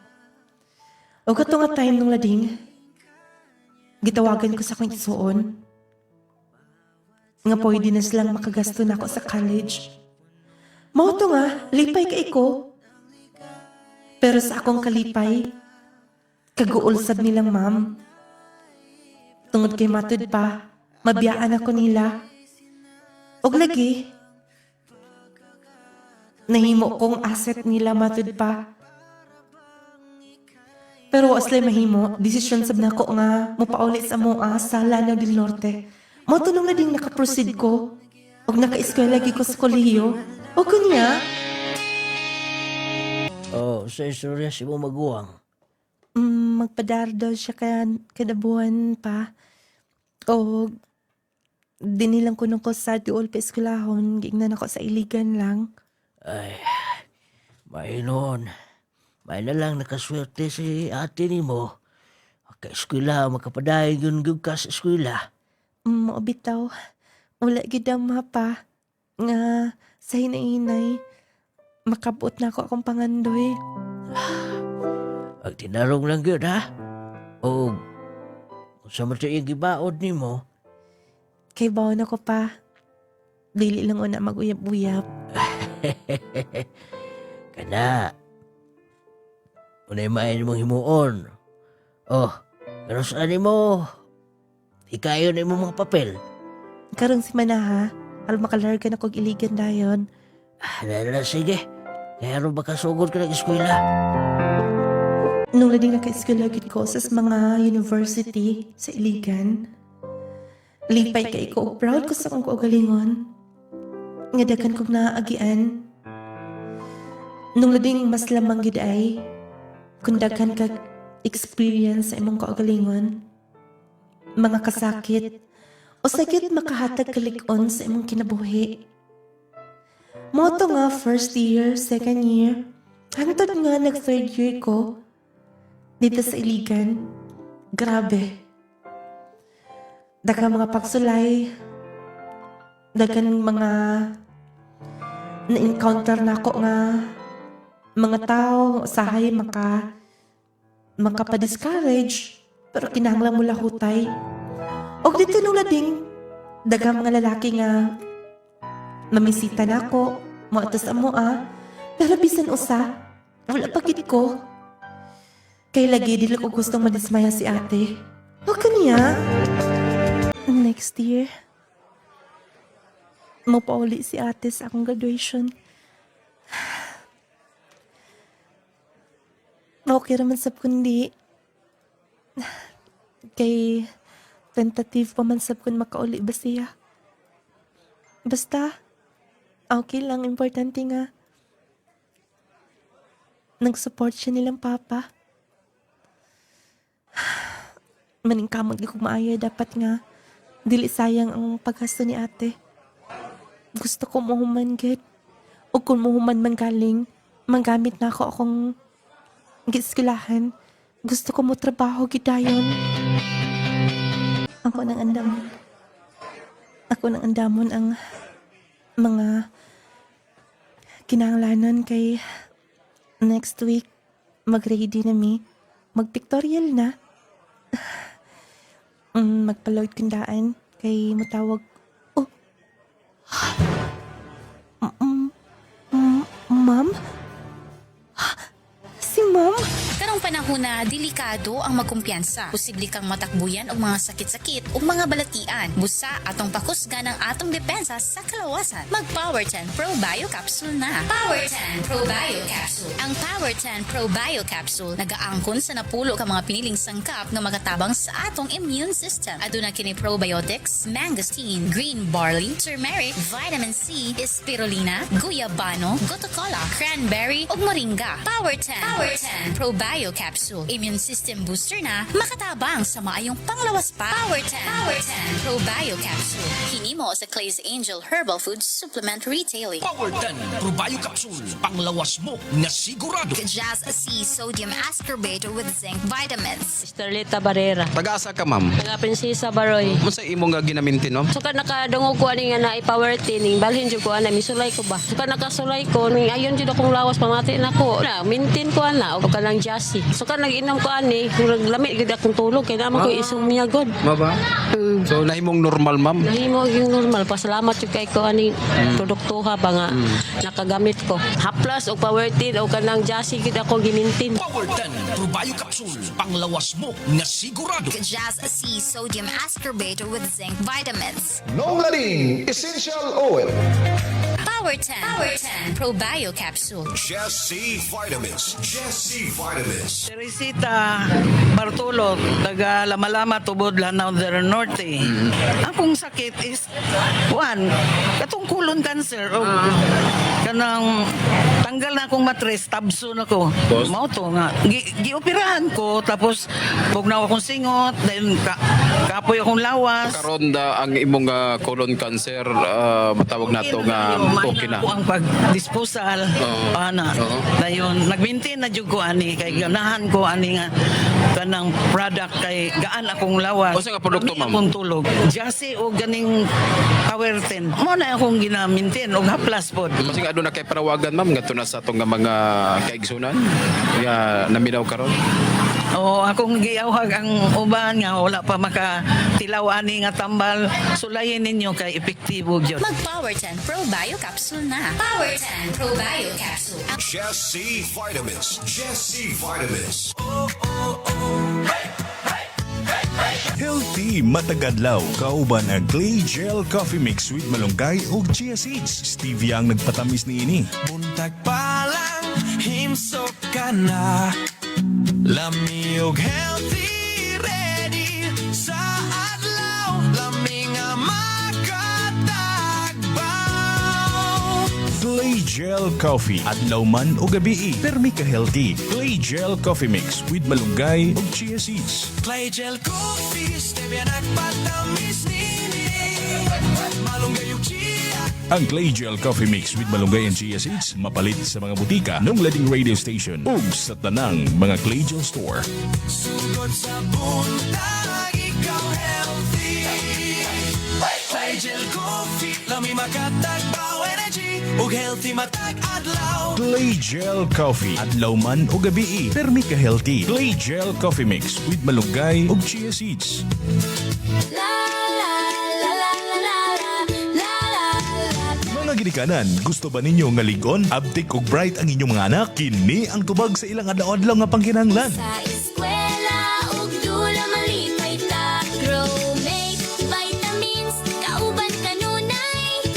Speaker 2: O kato nga time nung lading, gitawagan ko sa akong isuon. Nga pwede na silang makagasto na ako sa college. Mao to nga, lipay ka iko. Pero sa akong kalipay, kaguulsab nilang ma'am. Tungod kay matud pa, mabiyaan ako nila. Og lagi, nahimo kong asset nila matud pa. Pero waslay mahimo, desisyon sab nako nga mupaulit sa moa sa Lanao del Norte. Mao tunong na ding nakaproceed ko. Og naka-eskwela lagi ko sa kolehiyo. O kunya,
Speaker 3: Oh, sa istorya si mo maguwang.
Speaker 2: magpadar daw siya kada buwan pa. O dinilang ko nung ko sa duol pa eskwelahon. Gignan ako sa iligan lang.
Speaker 3: Ay, may noon. May na lang nakaswerte si ate ni mo. Ka-eskwela, makapadayon yun gug ka sa eskwela.
Speaker 2: Maubitaw. Wala gidama pa. Nga sa hinay-hinay. Makabot na ako akong pangandoy.
Speaker 3: Ang tinarong lang yun, ha? O, kung sa matyo yung gibaod ni mo,
Speaker 2: Kay bawon ako pa. Dili lang una mag-uyab-uyab.
Speaker 3: kana. Unay main mong himuon. Oh, pero saan mo? Hikayo na mo mga papel.
Speaker 2: Karong si Manaha, alam makalargan ako iligan dayon.
Speaker 3: Sige. Kaya rin baka sugod ka ng eskwela.
Speaker 2: Nung lading naka-eskwela gid ko sa mga university sa Iligan, lipay kay ko, proud ko sa akong kaugalingon. Nga daghan kong naaagian. Nung lading mas lamang gid ay, kung daghan kag experience sa imong kaugalingon, mga kasakit, o sakit makahatag kalig-on sa imong kinabuhi. Moto nga first year, second year, hangtod nga nag-third year ko, dito sa Iligan, grabe. Daghang mga pagsulay, daghang mga na-encounter na ako nga mga tao usahay makapadiscourage, pero kinahanglan mo lahutay. Og dito nung lading, daghang mga lalaki nga mamisita na ako, moato sa mua, pero bisan usa, wala pagit ko. Kay lagi dili ko gustong madismaya si ate. O kaniya, next year, mapauli si ate sa akong graduation. Okay raman sab kundi kay tentative pa man sab kun makauli ba siya. Basta, okay lang, importante nga nag-support siya nilang papa. Maning kamot gi kong maaya, dapat nga dili sayang ang paggasto ni ate. Gusto ko mahuman gid. O kung mahuman man galing, manggamit na ako akong giskulahan. Gusto ko mo trabaho gidayon. Ako nang andamon ang mga kinahanglanon kay next week mag-ready na mi. Mag-pictorial na. Magpaload kundaan kay matawag. Oh. Ma'am? Si ma'am?
Speaker 5: Karong panahon na delikado ang magkumpiyansa. Posible kang matakbuyan og mga sakit-sakit o mga balatian. Busa atong pakusgan ang atong depensa sa kalawasan. Mag Power 10 Pro Bio Capsule na. Power 10 Pro Bio Capsule. Ang Power 10 Pro Bio Capsule nagaangkon sa napulo ka mga piniling sangkap nga makatabang sa atong immune system. Aduna kini probiotics, mangosteen, green barley, turmeric, vitamin C, spirulina, guyabano, gotocola, cranberry ug moringa. Power 10 Pro Bio Capsule. Immune system booster na makatabang sa maayong panglawas pa. Power 10 Pro Bio Capsule. Hinimo sa Clay's Angel Herbal Foods Supplement Retailing.
Speaker 6: Power 10 Pro Bio Capsule. Panglawas mo na sigurado.
Speaker 5: Jazz C Sodium Ascorbate with Zinc Vitamins.
Speaker 7: Starlita Barrera.
Speaker 8: Taga-asa ka, ma'am?
Speaker 7: Taga Prinsesa Baroy.
Speaker 8: Masa imong nga ginamintin, ma'am?
Speaker 7: Suka nakadungog ko ani nga na i-power tining balhin jud ko ana misulay ko ba. Suka nakasulay ko ning ayon jud akong lawas pamati nako. Na mintin ko ana og kanang jassy. Suka nag-inom ko ani murag lamig gid akong tulog kay naman ko isumya god.
Speaker 8: Maba? So nahimong normal, ma'am?
Speaker 7: Nahimo yung normal. Pasalamat jud kay ko ani produktuha ba nga nakagamit ko. Haplas og power tin og kanang jassy gid ako gimintin.
Speaker 6: Power 10 Pro Bio Capsule. Panglawas mo na sigurado.
Speaker 5: Jazz C Sodium Ascorbate with Zinc Vitamins.
Speaker 9: Nonglaling Essential Oil.
Speaker 5: Power 10 Pro Bio Capsule.
Speaker 9: Jesse Vitamins. Jesse Vitamins.
Speaker 10: Teresita Bartolo, taga Lamalama, Tubod, Lanao del Norte. Akong sakit is, one, katong colon cancer. O, kanang tanggal na akong matres, tabso na ko. Mao to nga. Gioperahan ko, tapos huwag na akong singot, then kapoy akong lawas.
Speaker 8: Karon da ang imong colon cancer, matawag na to nga okay na.
Speaker 10: Ako ang pag-disposal, ana. Dayon, nag-maintain na jud ko ani, kay ganahan ko ani nga kanang product kay gaan akong lawas.
Speaker 8: O sa nga produkto, ma'am?
Speaker 10: Akong tulog. Jase o ganing Power 10. Mo na akong gina-maintain og haplas pod.
Speaker 8: Kasi nga aduna kay parawagan, ma'am, ngadto na sa atong nga mga kaigsunan nga naminaw karon.
Speaker 10: O akong giawhag ang uban nga wala pa makatilaw ani nga tambal, sulayin ninyo kay epektibo gyud.
Speaker 5: Mag Power 10 Pro Bio Capsule na. Power 10 Pro Bio Capsule.
Speaker 9: Jesse Vitamins. Jesse Vitamins.
Speaker 11: Healthy matagadlaw kauban ang Clay Gel Coffee Mix with malunggay ug chia seeds. Stevia ang nagpatamis niini.
Speaker 6: Buntag pa lang, himsok ka na.
Speaker 11: Lami og healthy ready sa adlaw. Lami nga makatagbaw. Clay Gel Coffee. Adlaw man o gabi, permi ka healthy. Clay Gel Coffee Mix with malunggay ug chia seeds. Clay Gel Coffee, stevia nagpatamis nini. Malunggay ug chia. Ang Clay Gel Coffee Mix with malunggay and chia seeds mapalit sa mga butika ng lading radio station ug sa tanang mga Clay Gel store. Sugod sa buntag, ikaw healthy. Clay Gel Coffee, lami makatagbaw energy ug healthy matag adlaw. Clay Gel Coffee, adlaw man o gabi, permi ka healthy. Clay Gel Coffee Mix with malunggay ug chia seeds. Mga ginikanan, gusto ba ninyo nga ligon, abtik ug bright ang inyong mga anak? Kini ang tubag sa ilang adlaw-adlaw nga pangkinahanglan.
Speaker 12: Sa eskwela ug dula malipay ta. Growmate vitamins kauban kanunay.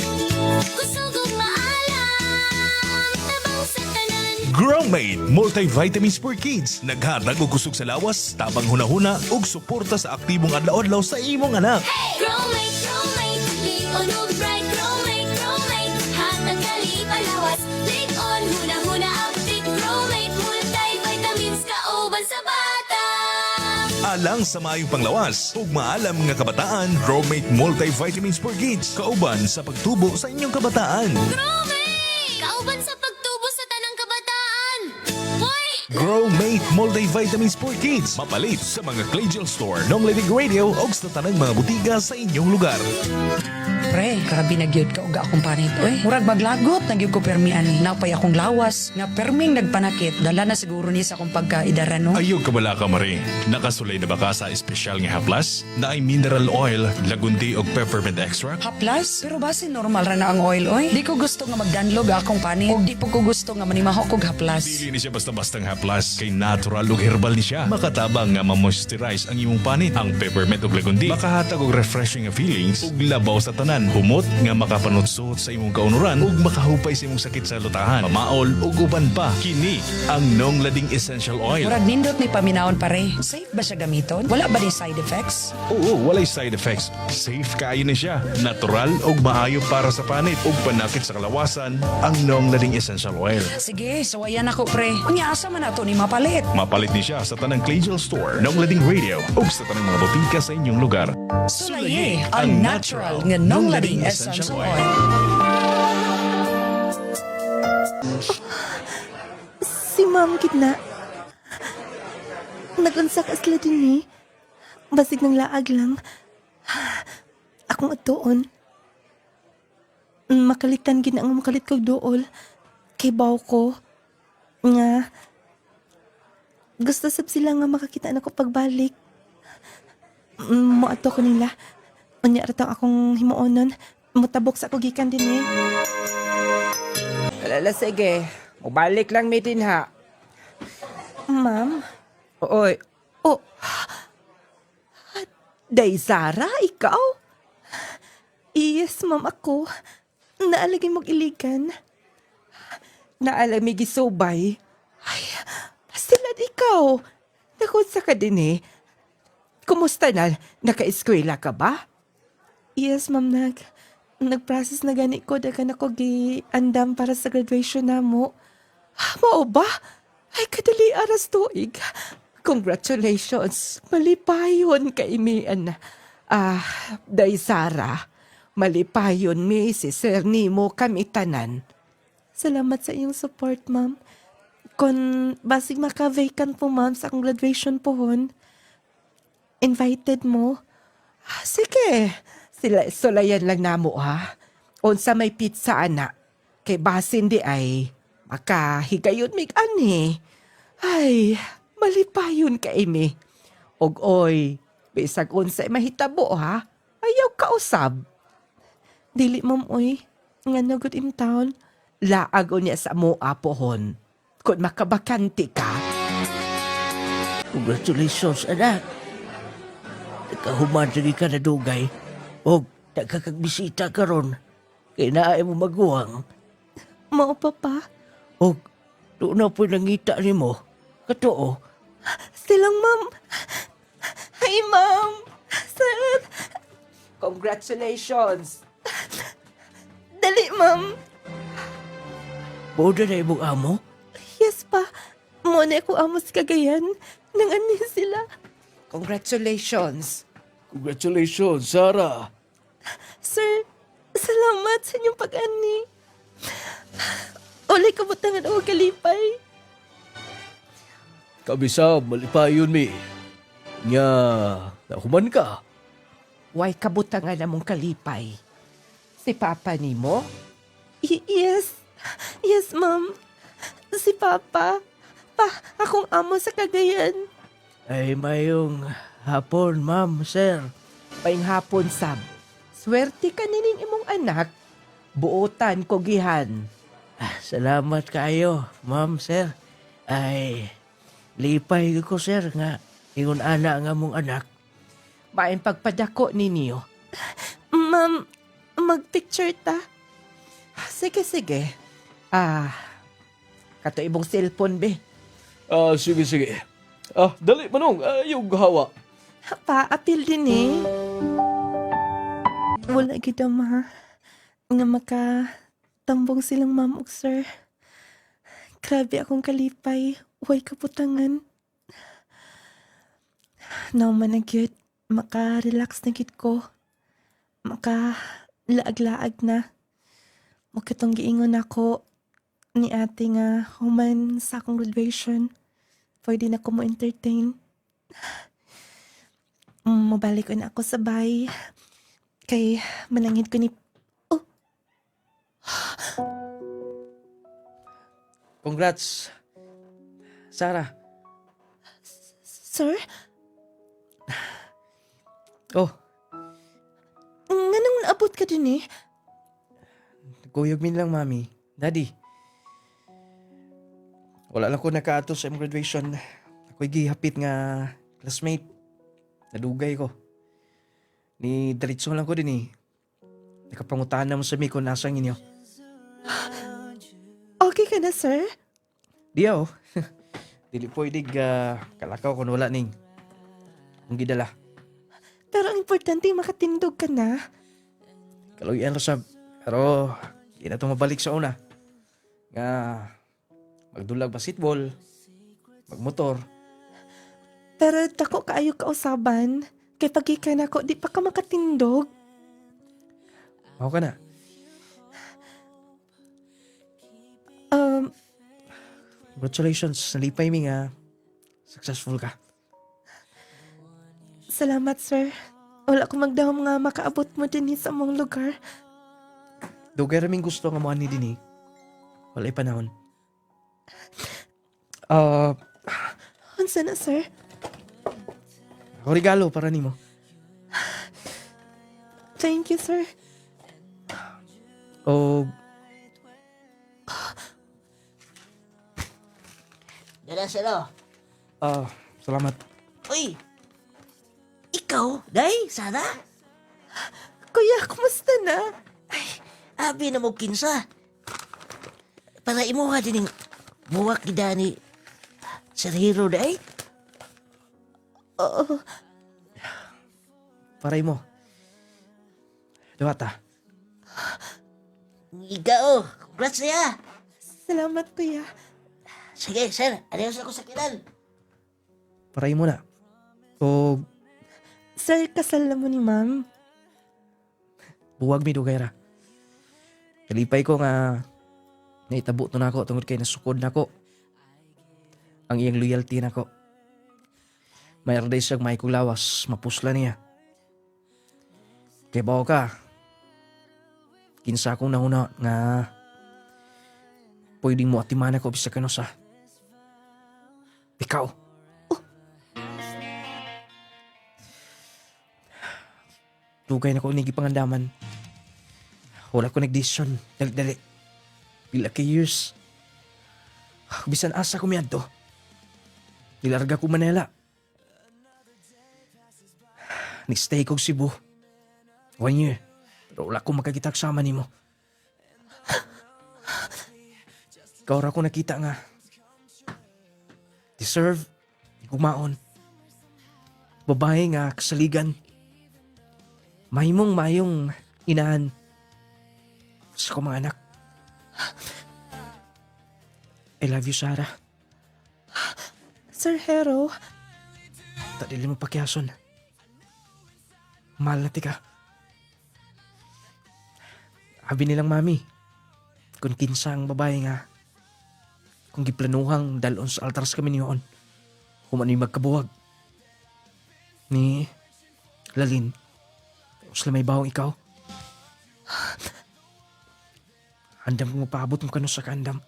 Speaker 12: Kusog ug maalam tabang sa tanan.
Speaker 11: Growmate Multivitamins for Kids. Naghatag og kusog sa lawas, tabang hunahuna ug suporta sa aktibong adlaw-adlaw sa imong anak.
Speaker 12: Growmate, growmate, ligon ug bright. Growmate, growmate, hatag kalipalawas. Ligon huna-huna update. Growmate multivitamins kauban sa bata.
Speaker 11: Alang sa maayong panglawas ug maalam nga kabataan, Growmate Multivitamins for Kids. Kauban sa pagtubo sa inyong kabataan.
Speaker 12: Growmate! Kauban sa pagtubo sa tanang kabataan. Hoy!
Speaker 11: Growmate Multivitamins for Kids. Mapalit sa mga Clay Gel Store, Nong Ledig Radio o sa tanang mga butiga sa inyong lugar.
Speaker 13: Pre, grabe na gyud ka uga akong panit. Uy, murag maglagot na gyud ko permi ani. Napay akong lawas nga perming nagpanakit. Dala na siguro ni sa akong pagkaidaran no.
Speaker 11: Ayog ka bala ka, Marie. Nakasulay na ba ka sa espesyal nga haplas? Na ay mineral oil, lagundi o peppermint extract?
Speaker 13: Haplas? Pero base normal ra na ang oil oy. Di ko gusto nga magdanlog akong panit. O di po ko gusto nga manimaho kog haplas.
Speaker 11: Dili ni siya basta-bastang haplas. Kay natural ug herbal ni siya. Makatabang nga ma-moisturize ang imong panit. Ang peppermint ug lagundi makahatag og refreshing nga feelings ug labaw sa tanan. Humot nga makapanutsot sa imong kaunuran ug makahupay sa imong sakit sa lutahan, mamaol ug uban pa. Kini ang Nong Lading Essential Oil.
Speaker 13: Murag nindot ni paminawon pare. Safe ba siya gamiton? Wala ba ni side effects?
Speaker 11: Oo, walay side effects. Safe kaayo na siya. Natural ug maayo para sa panit ug panakit sa kalawasan ang Nong Lading Essential Oil.
Speaker 13: Sige, sawayan ako pre. Unya asa man nato ni mapalit?
Speaker 11: Mapalit ni siya sa tanang Clay Gel Store, Nong Lading Radio ug sa tanang mga botika sa inyong lugar.
Speaker 13: Sulaye ang natural nga Nong Lading Essential Oil.
Speaker 2: Si Ma'am Gitna. Nagunsa ka sila din eh. Basig ng laag lang. Akong atuon. Makalitan gina ang makalit kog dool. Kay baw ko. Nga. Gusto sab sila nga makakita na ko pagbalik. Moato ko nila. Unya ratang akong himuonon. Mutabok sa kugikan din eh.
Speaker 4: Alala, sige. Mubalik lang may din ha.
Speaker 2: Ma'am?
Speaker 4: Oy.
Speaker 2: Oh. Day Zara, ikaw? Yes, ma'am, ako. Naalagay mong iligan.
Speaker 4: Naalamig isubay.
Speaker 2: Ay, pastilan ikaw.
Speaker 4: Nakunsa ka din eh. Kumusta na? Naka-eskwela ka ba?
Speaker 2: Yes, ma'am, nag-process na gani ko. Dagan ako gi-andam para sa graduation na mo. Mao ba? Ay, kadali aras tuig.
Speaker 4: Congratulations. Malipayon ka imian. Day Sara. Malipayon mi si Sir Nimo kami tanan.
Speaker 2: Salamat sa iyong support, ma'am. Kung basig maka-vacant po, ma'am, sa akong graduation pohon, invited mo.
Speaker 4: Sige. Sulayan lang namo ha. Unsa may pizza ana. Kay basin di ay makahigayon mig ani. Ay, malipayon ka imi. Og oy, bisag unsa mahitabo ha. Ayaw ka usab.
Speaker 2: Dili, ma'am, oy. Nga nagod in town.
Speaker 4: Laag niya sa mo apohon. Kung makabakanti ka.
Speaker 3: Congratulations, anak. Nagkahuman lagi ka na dugay. O nagkakagbisita ka ron. Kaya naay mo maguwang.
Speaker 2: Mao, papa.
Speaker 3: O doon na po nangita ni mo. Katoo.
Speaker 2: Silang ma'am. Hi, ma'am. Sir.
Speaker 4: Congratulations!
Speaker 2: Dali, ma'am.
Speaker 3: Boda na imong amo?
Speaker 2: Yes pa. Muna ko amos kagayan. Nang ani sila.
Speaker 4: Congratulations!
Speaker 1: Congratulations, Sarah.
Speaker 2: Sir, salamat sa inyong pag-ani. Ulay kabutangan o kalipay.
Speaker 1: Kabisa, malipayon mi. Nya, nahuman ka.
Speaker 4: Way kabutangan na mong kalipay. Si Papa ni mo?
Speaker 2: Yes. Yes, ma'am. Si Papa. Akong amo sa Cagayan.
Speaker 3: Ay mayong hapon, ma'am, sir.
Speaker 4: Paing hapon, Sab. Swerte ka nining imong anak. Buotan ko gihan.
Speaker 3: Salamat kayo, ma'am, sir. Ay, lipay ko, sir, nga ingon ana nga mong anak.
Speaker 4: Maing pagpadako ninyo.
Speaker 2: Ma'am, mag-picture ta.
Speaker 4: Sige. Kato ibong cellphone, be.
Speaker 1: Sige. Dali, manong. Yung hawa.
Speaker 2: Pa-apil din eh. Wala gid ma. Nga makatambong silang ma'am ug sir. Grabe akong kalipay. Way kaputangan. Now man na gyud, maka-relax na gyud ko. Maka-laag-laag na. Makitong giingon ako ni ate nga human sa akong graduation. Pwede na ko mo entertain. Mabalik ko na ako sa bahay. Kay manangit ko ni... Oh!
Speaker 1: Congrats, Sarah.
Speaker 2: Sir?
Speaker 1: Oh,
Speaker 2: Nga nang naabot ka din eh.
Speaker 1: kuyog min lang, mami. Daddy. Wala lang ko nakaato sa imong graduation. Ako'y gihapit nga classmate. Nadugay ko. Ni diretso lang ko din eh. Nakapangutahan na mo sa mi kung nasang inyo.
Speaker 2: Okay ka na, sir?
Speaker 1: Diya oh. Dili pwede kalakaw kung wala ning. Ang gidala.
Speaker 2: Pero ang importante makatindog ka na.
Speaker 1: Kaluyan ra sab. Pero di na to mabalik sa una. Nga magdulag basketball, magmotor.
Speaker 2: Pero dako kaayo kausaban. Kay pagkikan ako, di pa ka makatindog.
Speaker 1: Mao ka na. Congratulations, nalipay mi nga. Successful ka.
Speaker 2: Salamat, sir. Wala ko magdahom nga makaabot mo din sa mong lugar.
Speaker 1: Dugay raming gusto nga mo ani din eh. Walay panahon.
Speaker 2: Unsa na, sir?
Speaker 1: Ako regalo para nimo.
Speaker 2: Thank you, sir.
Speaker 1: O
Speaker 3: Dala, sir,
Speaker 1: salamat.
Speaker 3: Uy! Ikaw, day, sana?
Speaker 2: Kuya, kumusta na?
Speaker 3: Abi na mo kinsa. Para imuha din yung buwak gida ni Sir Hero, day.
Speaker 2: Oo.
Speaker 1: Paray mo. Dawata.
Speaker 3: Ikaw, congrats niya.
Speaker 2: Salamat, kuya.
Speaker 3: Sige, sir, adios ako sa kinan.
Speaker 1: Paray mo na. O
Speaker 2: Sir, kasal na mo ni ma'am.
Speaker 1: buwag mi dugay ra. Kalipay ko nga naitabo to nako tungod kay nasukod nako. Ang iyang loyalty nako. Mayroon day siyang may kulawas, mapusla niya. Kay bao ka. Kinsa akong nahuna nga pwedeng mo atimana ko bisa kano sa. Ikaw. Dugay na ko pangandaman. Wala ko nag-decision. Dali. Pila kay years. Bisan asa ko miyadto. Nilarga ko Manila. Nag-stay ko Cebu. 1 year. Pero wala ko makakita kasama nimo. Ikaw ra ko nakita nga. Deserve Gumaon. Babae nga kasaligan. Mahimong mayong inahan sa ko mga anak. I love you, Sarah.
Speaker 2: Sir Hero,
Speaker 1: Tadili mo pakyason. Mahal na tika. Abi nilang mami. Kung kinsa ang babae nga. Kung giplanuhang dalon sa altars kami niyon. Humano'y magkabuwag. Ni Lalin. Usla may bawang ikaw. Andam kong mapaabot mo kano sa kandam.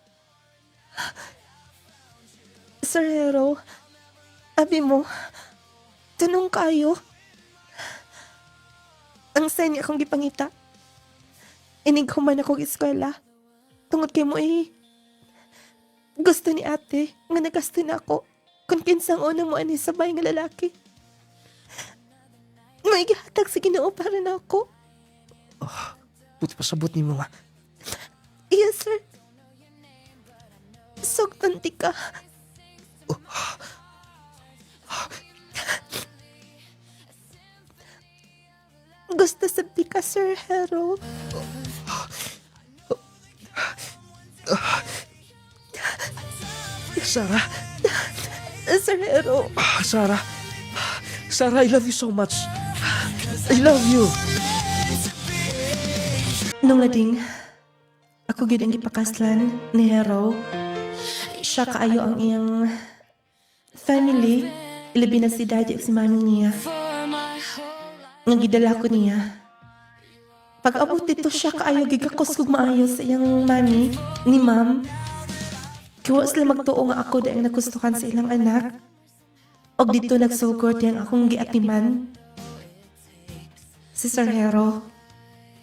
Speaker 2: Sir Hero, abi mo, tanong kayo. Ang senya akong gipangita. Inig human akong eskwela. Tungod kay mo gusto ni ate nga nagasto na ako kung kinsang una mo ani sabay nga lalaki. May gihatag sa Ginoo para na ako.
Speaker 1: Buti pasabot ni mo nga.
Speaker 2: Yes, sir. Sugtan ti ka. Gusto sabti ka, Sir Hero.
Speaker 1: Sarah.
Speaker 2: Sir Hero.
Speaker 1: Sarah. Sarah, I love you so much. I love you.
Speaker 2: Nung lading, ako gid ang gipakaslan ni Hero. Siya kaayo ang iyang family, ilabi na si daddy at si mami niya. Nga gidala ko niya. Pag abot dito siya kaayo gigakos kog maayo sa iyang mami, ni ma'am. Kiwa sila magtuo nga ako dahil nagustuhan sa ilang anak. Og dito nagsugod yang akong giatiman. Si Sir Hero,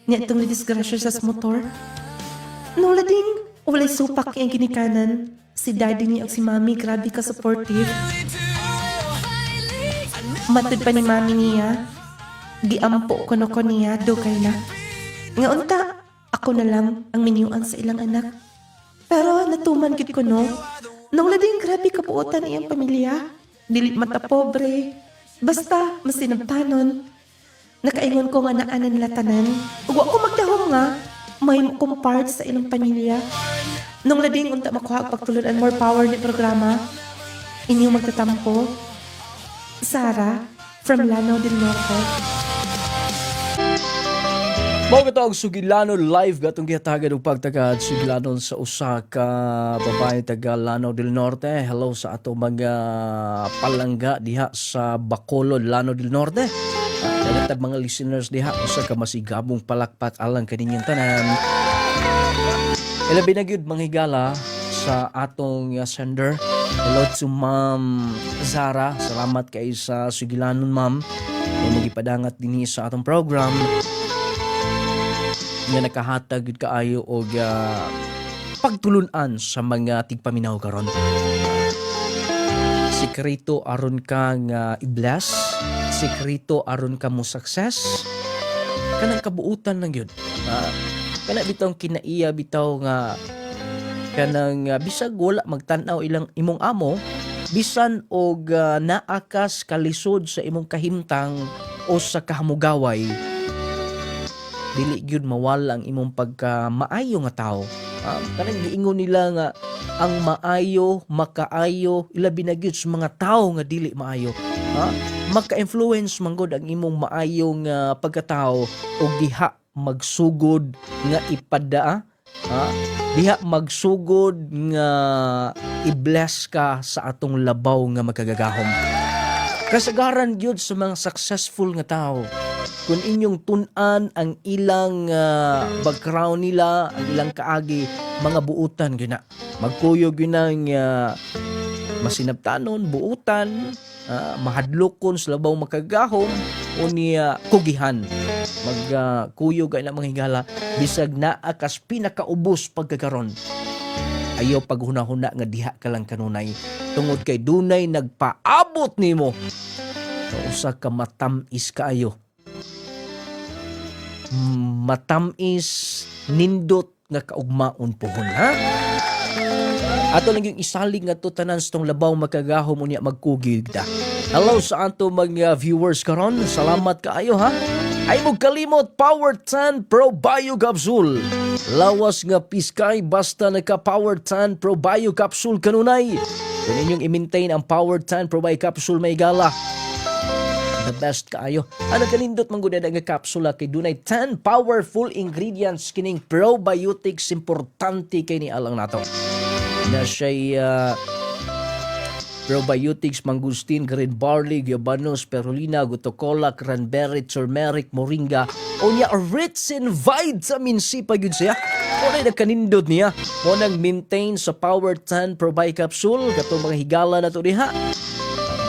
Speaker 2: niya itong nadisgrasya sa motor. Nung lading, walay supak yung ginikanan. Si daddy niya at si mami, grabe ka supportive. Matod pa ni mami niya, giampo ko niya, dugay na. Nga unta, ako na lang ang minyuan sa ilang anak. Pero natuman gid ko no. Nung lading grabe kabuotan iyang pamilya. Dili mata pobre. Basta masinabtanon. Nakaingon ko nga naanan nila tanan. Ug wa ko magdahom nga may kong part sa ilang pamilya. Nung lading unta makuha pagtulunan more power ni programa. Inyong magtatampo. Sarah from Lanao del Norte.
Speaker 1: Mao ito ang Sugilano live gatong gihatagan og pagtagad Sugilanon sa usa ka babae taga Lanao del Norte. Hello sa ato mga palangga diha sa Bacolod, Lanao del Norte. Dagatag mga listeners diha usa ka masigabong palakpak alang kaninyong tanan. Ilabi na gyud mga higala sa atong sender. Hello to Ma'am Zara. Salamat kay sa Sugilanon, Ma'am. Ay magipadangat dinhi sa atong program. Nga nakahatag yun kaayo o pagtulunan sa mga tigpaminaw karon. Sekreto aron ka nga i-bless, sekreto aron ka mo success, kanang kabuutan lang yun. Kana bitaw kinaiya bitaw nga kanang bisag wala magtanaw ilang imong amo, bisan og naakas kalisod sa imong kahimtang o sa kahamugaway, dili gyud mawala ang imong pagka maayo nga tao. Kanang giingon nila nga ang maayo, makaayo, ilabi na gyud sa mga tao nga dili maayo. Maka-influence man gud ang imong maayong pagkatao og diha magsugod nga ipada. Diha magsugod nga i-bless ka sa atong labaw nga magkagagahom. Kasagaran gyud sa mga successful nga tao. Kung inyong tunan ang ilang background nila, ang ilang kaagi, mga buutan gina. Magkuyog yun ang masinabtanon, buutan, mahadlokon sa labaw makagahom, o niya kugihan. Magkuyog ay mga higala, bisag na akas pinakaubos pagkakaroon. Ayaw paghuna-huna nga diha ka lang kanunay. Tungod kay dunay nagpaabot nimo. Usa ka matamis kaayo. Matamis, nindot
Speaker 3: nga kaugmaon pohon ha. Ato lang yung isalig nga to tanan sa tong labaw makagahom unya magkugig ta. Hello sa ato mga viewers karon. Salamat kaayo ha. Ay mo kalimot Power 10 Pro Bio Capsule. Lawas nga piskay basta nagka Power 10 Pro Bio Capsule kanunay. Kung inyong i-maintain ang Power 10 Pro Bio Capsule may gala. The best kaayo. Ano kanindot man gud nga kapsula kay dunay 10 powerful ingredients kining probiotics importante kay ni alang nato. Na siya probiotics, mangustin, green barley, guyabanos, spirulina, gutocola, cranberry, turmeric, moringa, o niya rich in vitamin C pa yun siya. O na nagkanindot niya. O nang maintain sa Power 10 Pro Bio Capsule, katong mga higala na to diha.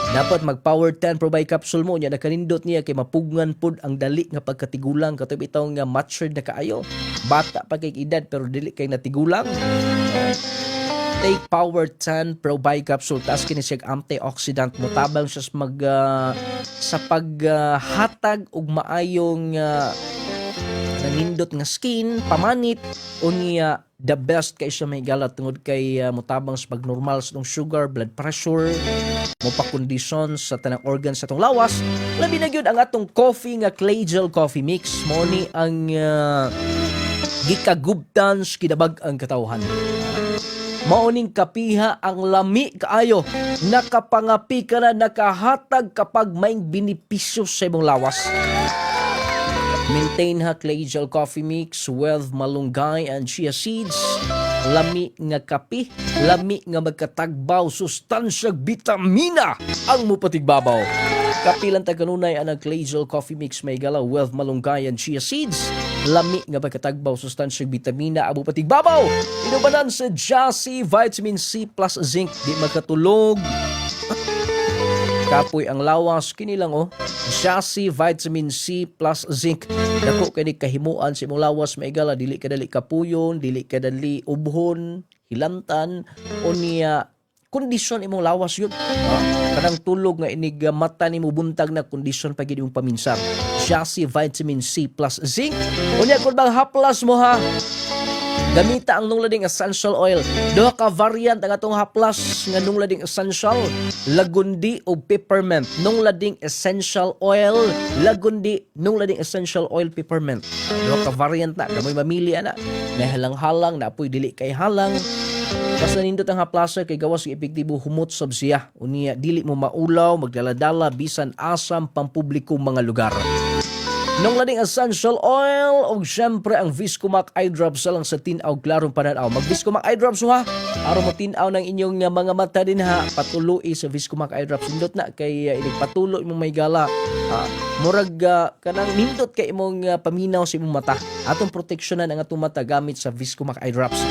Speaker 3: Dapat mag-Power 10 Pro Bio Capsule mo niya nakanindot niya kay mapugngan pud ang dali nga pagkatigulang katong itong nga matured na kaayo. Bata pa kay edad pero dili kay natigulang. Take Power 10 Pro Bio Capsule taas kini siya antioxidant mo tabang siya sa paghatag og maayong nanindot nga skin, pamanit unya the best kay siya may galat tungod kay mutabang sa pagnormal sa tong sugar, blood pressure, mo pa kondisyon sa tanang organs sa tong lawas. Labi na gyud ang atong coffee nga clay gel coffee mix mo ni ang gikagubtan sa kinabag ang katawhan. Mauning kapiha ang lami kaayo, nakapangapi ka na nakahatag kapag may binipisyo sa imong lawas. Maintain ha clay gel coffee mix with malunggay and chia seeds. Lami nga kapi, lami nga magkatagbaw, sustansyag bitamina ang mupatigbabaw. Kapilan ta kanunay ang clay gel coffee mix may gala with malunggay and chia seeds. Lami nga magkatagbaw, sustansyag bitamina ang mupatigbabaw. Inubanan sa Jassy Vitamin C plus Zinc. Di magkatulog. Kapoy ang lawas, kini lang Jassy Vitamin C plus Zinc. Dako kay kahimuan sa imong lawas maigala dili kadali kapuyon, dili kadali ubhon, hilantan o niya kondisyon imong lawas yun. Kanang tulog nga inig mata nimo buntag na kondisyon pa gid imong paminsar. Jassy Vitamin C plus Zinc. Unya kun bang haplas mo ha. Gamita ang nunglading essential oil. Duha ka variant ang atong haplas nga nunglading essential, lagundi o peppermint. Nunglading essential oil, lagundi, nunglading essential oil peppermint. Duha ka variant na, kamoy mamili ana. May halang-halang na apoy dili kay halang. Basta nindot ang haplasa kay gawas epektibo humot sab siya. Unya dili mo maulaw, magdaladala bisan asam pampublikong mga lugar. Nung lading essential oil o syempre ang Viscomac eye drops lang sa tinaw klarong pananaw. Mag Viscomac eye drops ha. Aron mo tinaw ng inyong mga mata din ha. Patuloy sa Viscomac eye drops. Nindot na kay patuloy mong may gala. Murag kanang nindot kay imong paminaw sa imong mata. Atong proteksyonan ang atong mata gamit sa Viscomac eye drops.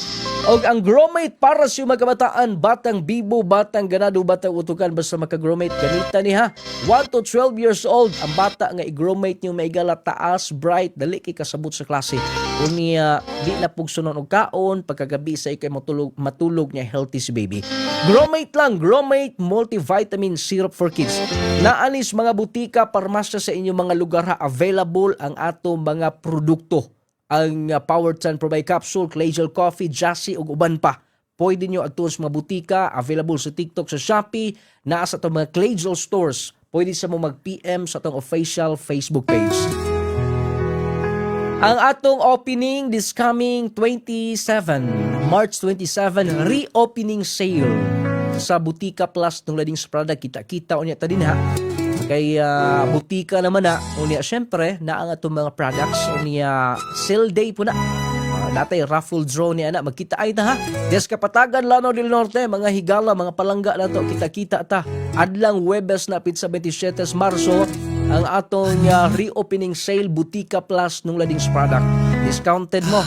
Speaker 3: Og ang Gromate para sa mga kabataan, batang bibo, batang ganado, batang utukan basta maka-Gromate ganita ni ha. 1 to 12 years old ang bata nga i-Gromate niyo may gala taas, bright, dali kay kasabot sa klase. Unya di na pugsunon og kaon pagkagabi sa ikay matulog niya healthy si baby. Gromate lang, Gromate multivitamin syrup for kids. Naanis mga butika, parmasya sa inyong mga lugar ha, available ang atong mga produkto. Ang Power 10 Pro Bio Capsule, Clay Gel Coffee, Jassy ug uban pa. Pwede nyo agtuon sa mga butika, available sa TikTok, sa Shopee, naa sa itong mga Clay Gel stores. Pwede sa mo mag-PM sa itong official Facebook page. Ang atong opening this coming March 27, reopening sale sa Butika Plus nung lading sa product. Kita-kita unya ta din ha. Kay butika naman na, unya syempre na ang atong mga products unya sale day po na. Natay raffle draw ni ana magkita ay ta ha. Des kapatagan Lanao del Norte, mga higala, mga palangga na to kita-kita ta. Adlang Huwebes na pizza 27 Marso ang atong reopening sale Butika Plus nung lading product. Discounted mo.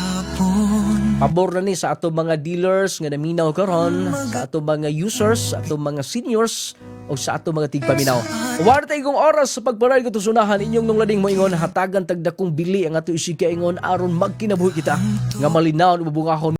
Speaker 3: Pabor na ni sa atong mga dealers nga naminaw karon, sa atong mga users, sa atong mga seniors o sa atong mga tigpaminaw. Wala tayo kong oras sa pagparay ko tusunahan inyong nung lading mo ingon hatagan tagdakong bili ang ato isig kaingon aron magkinabuhi kita nga malinaw na mabungahon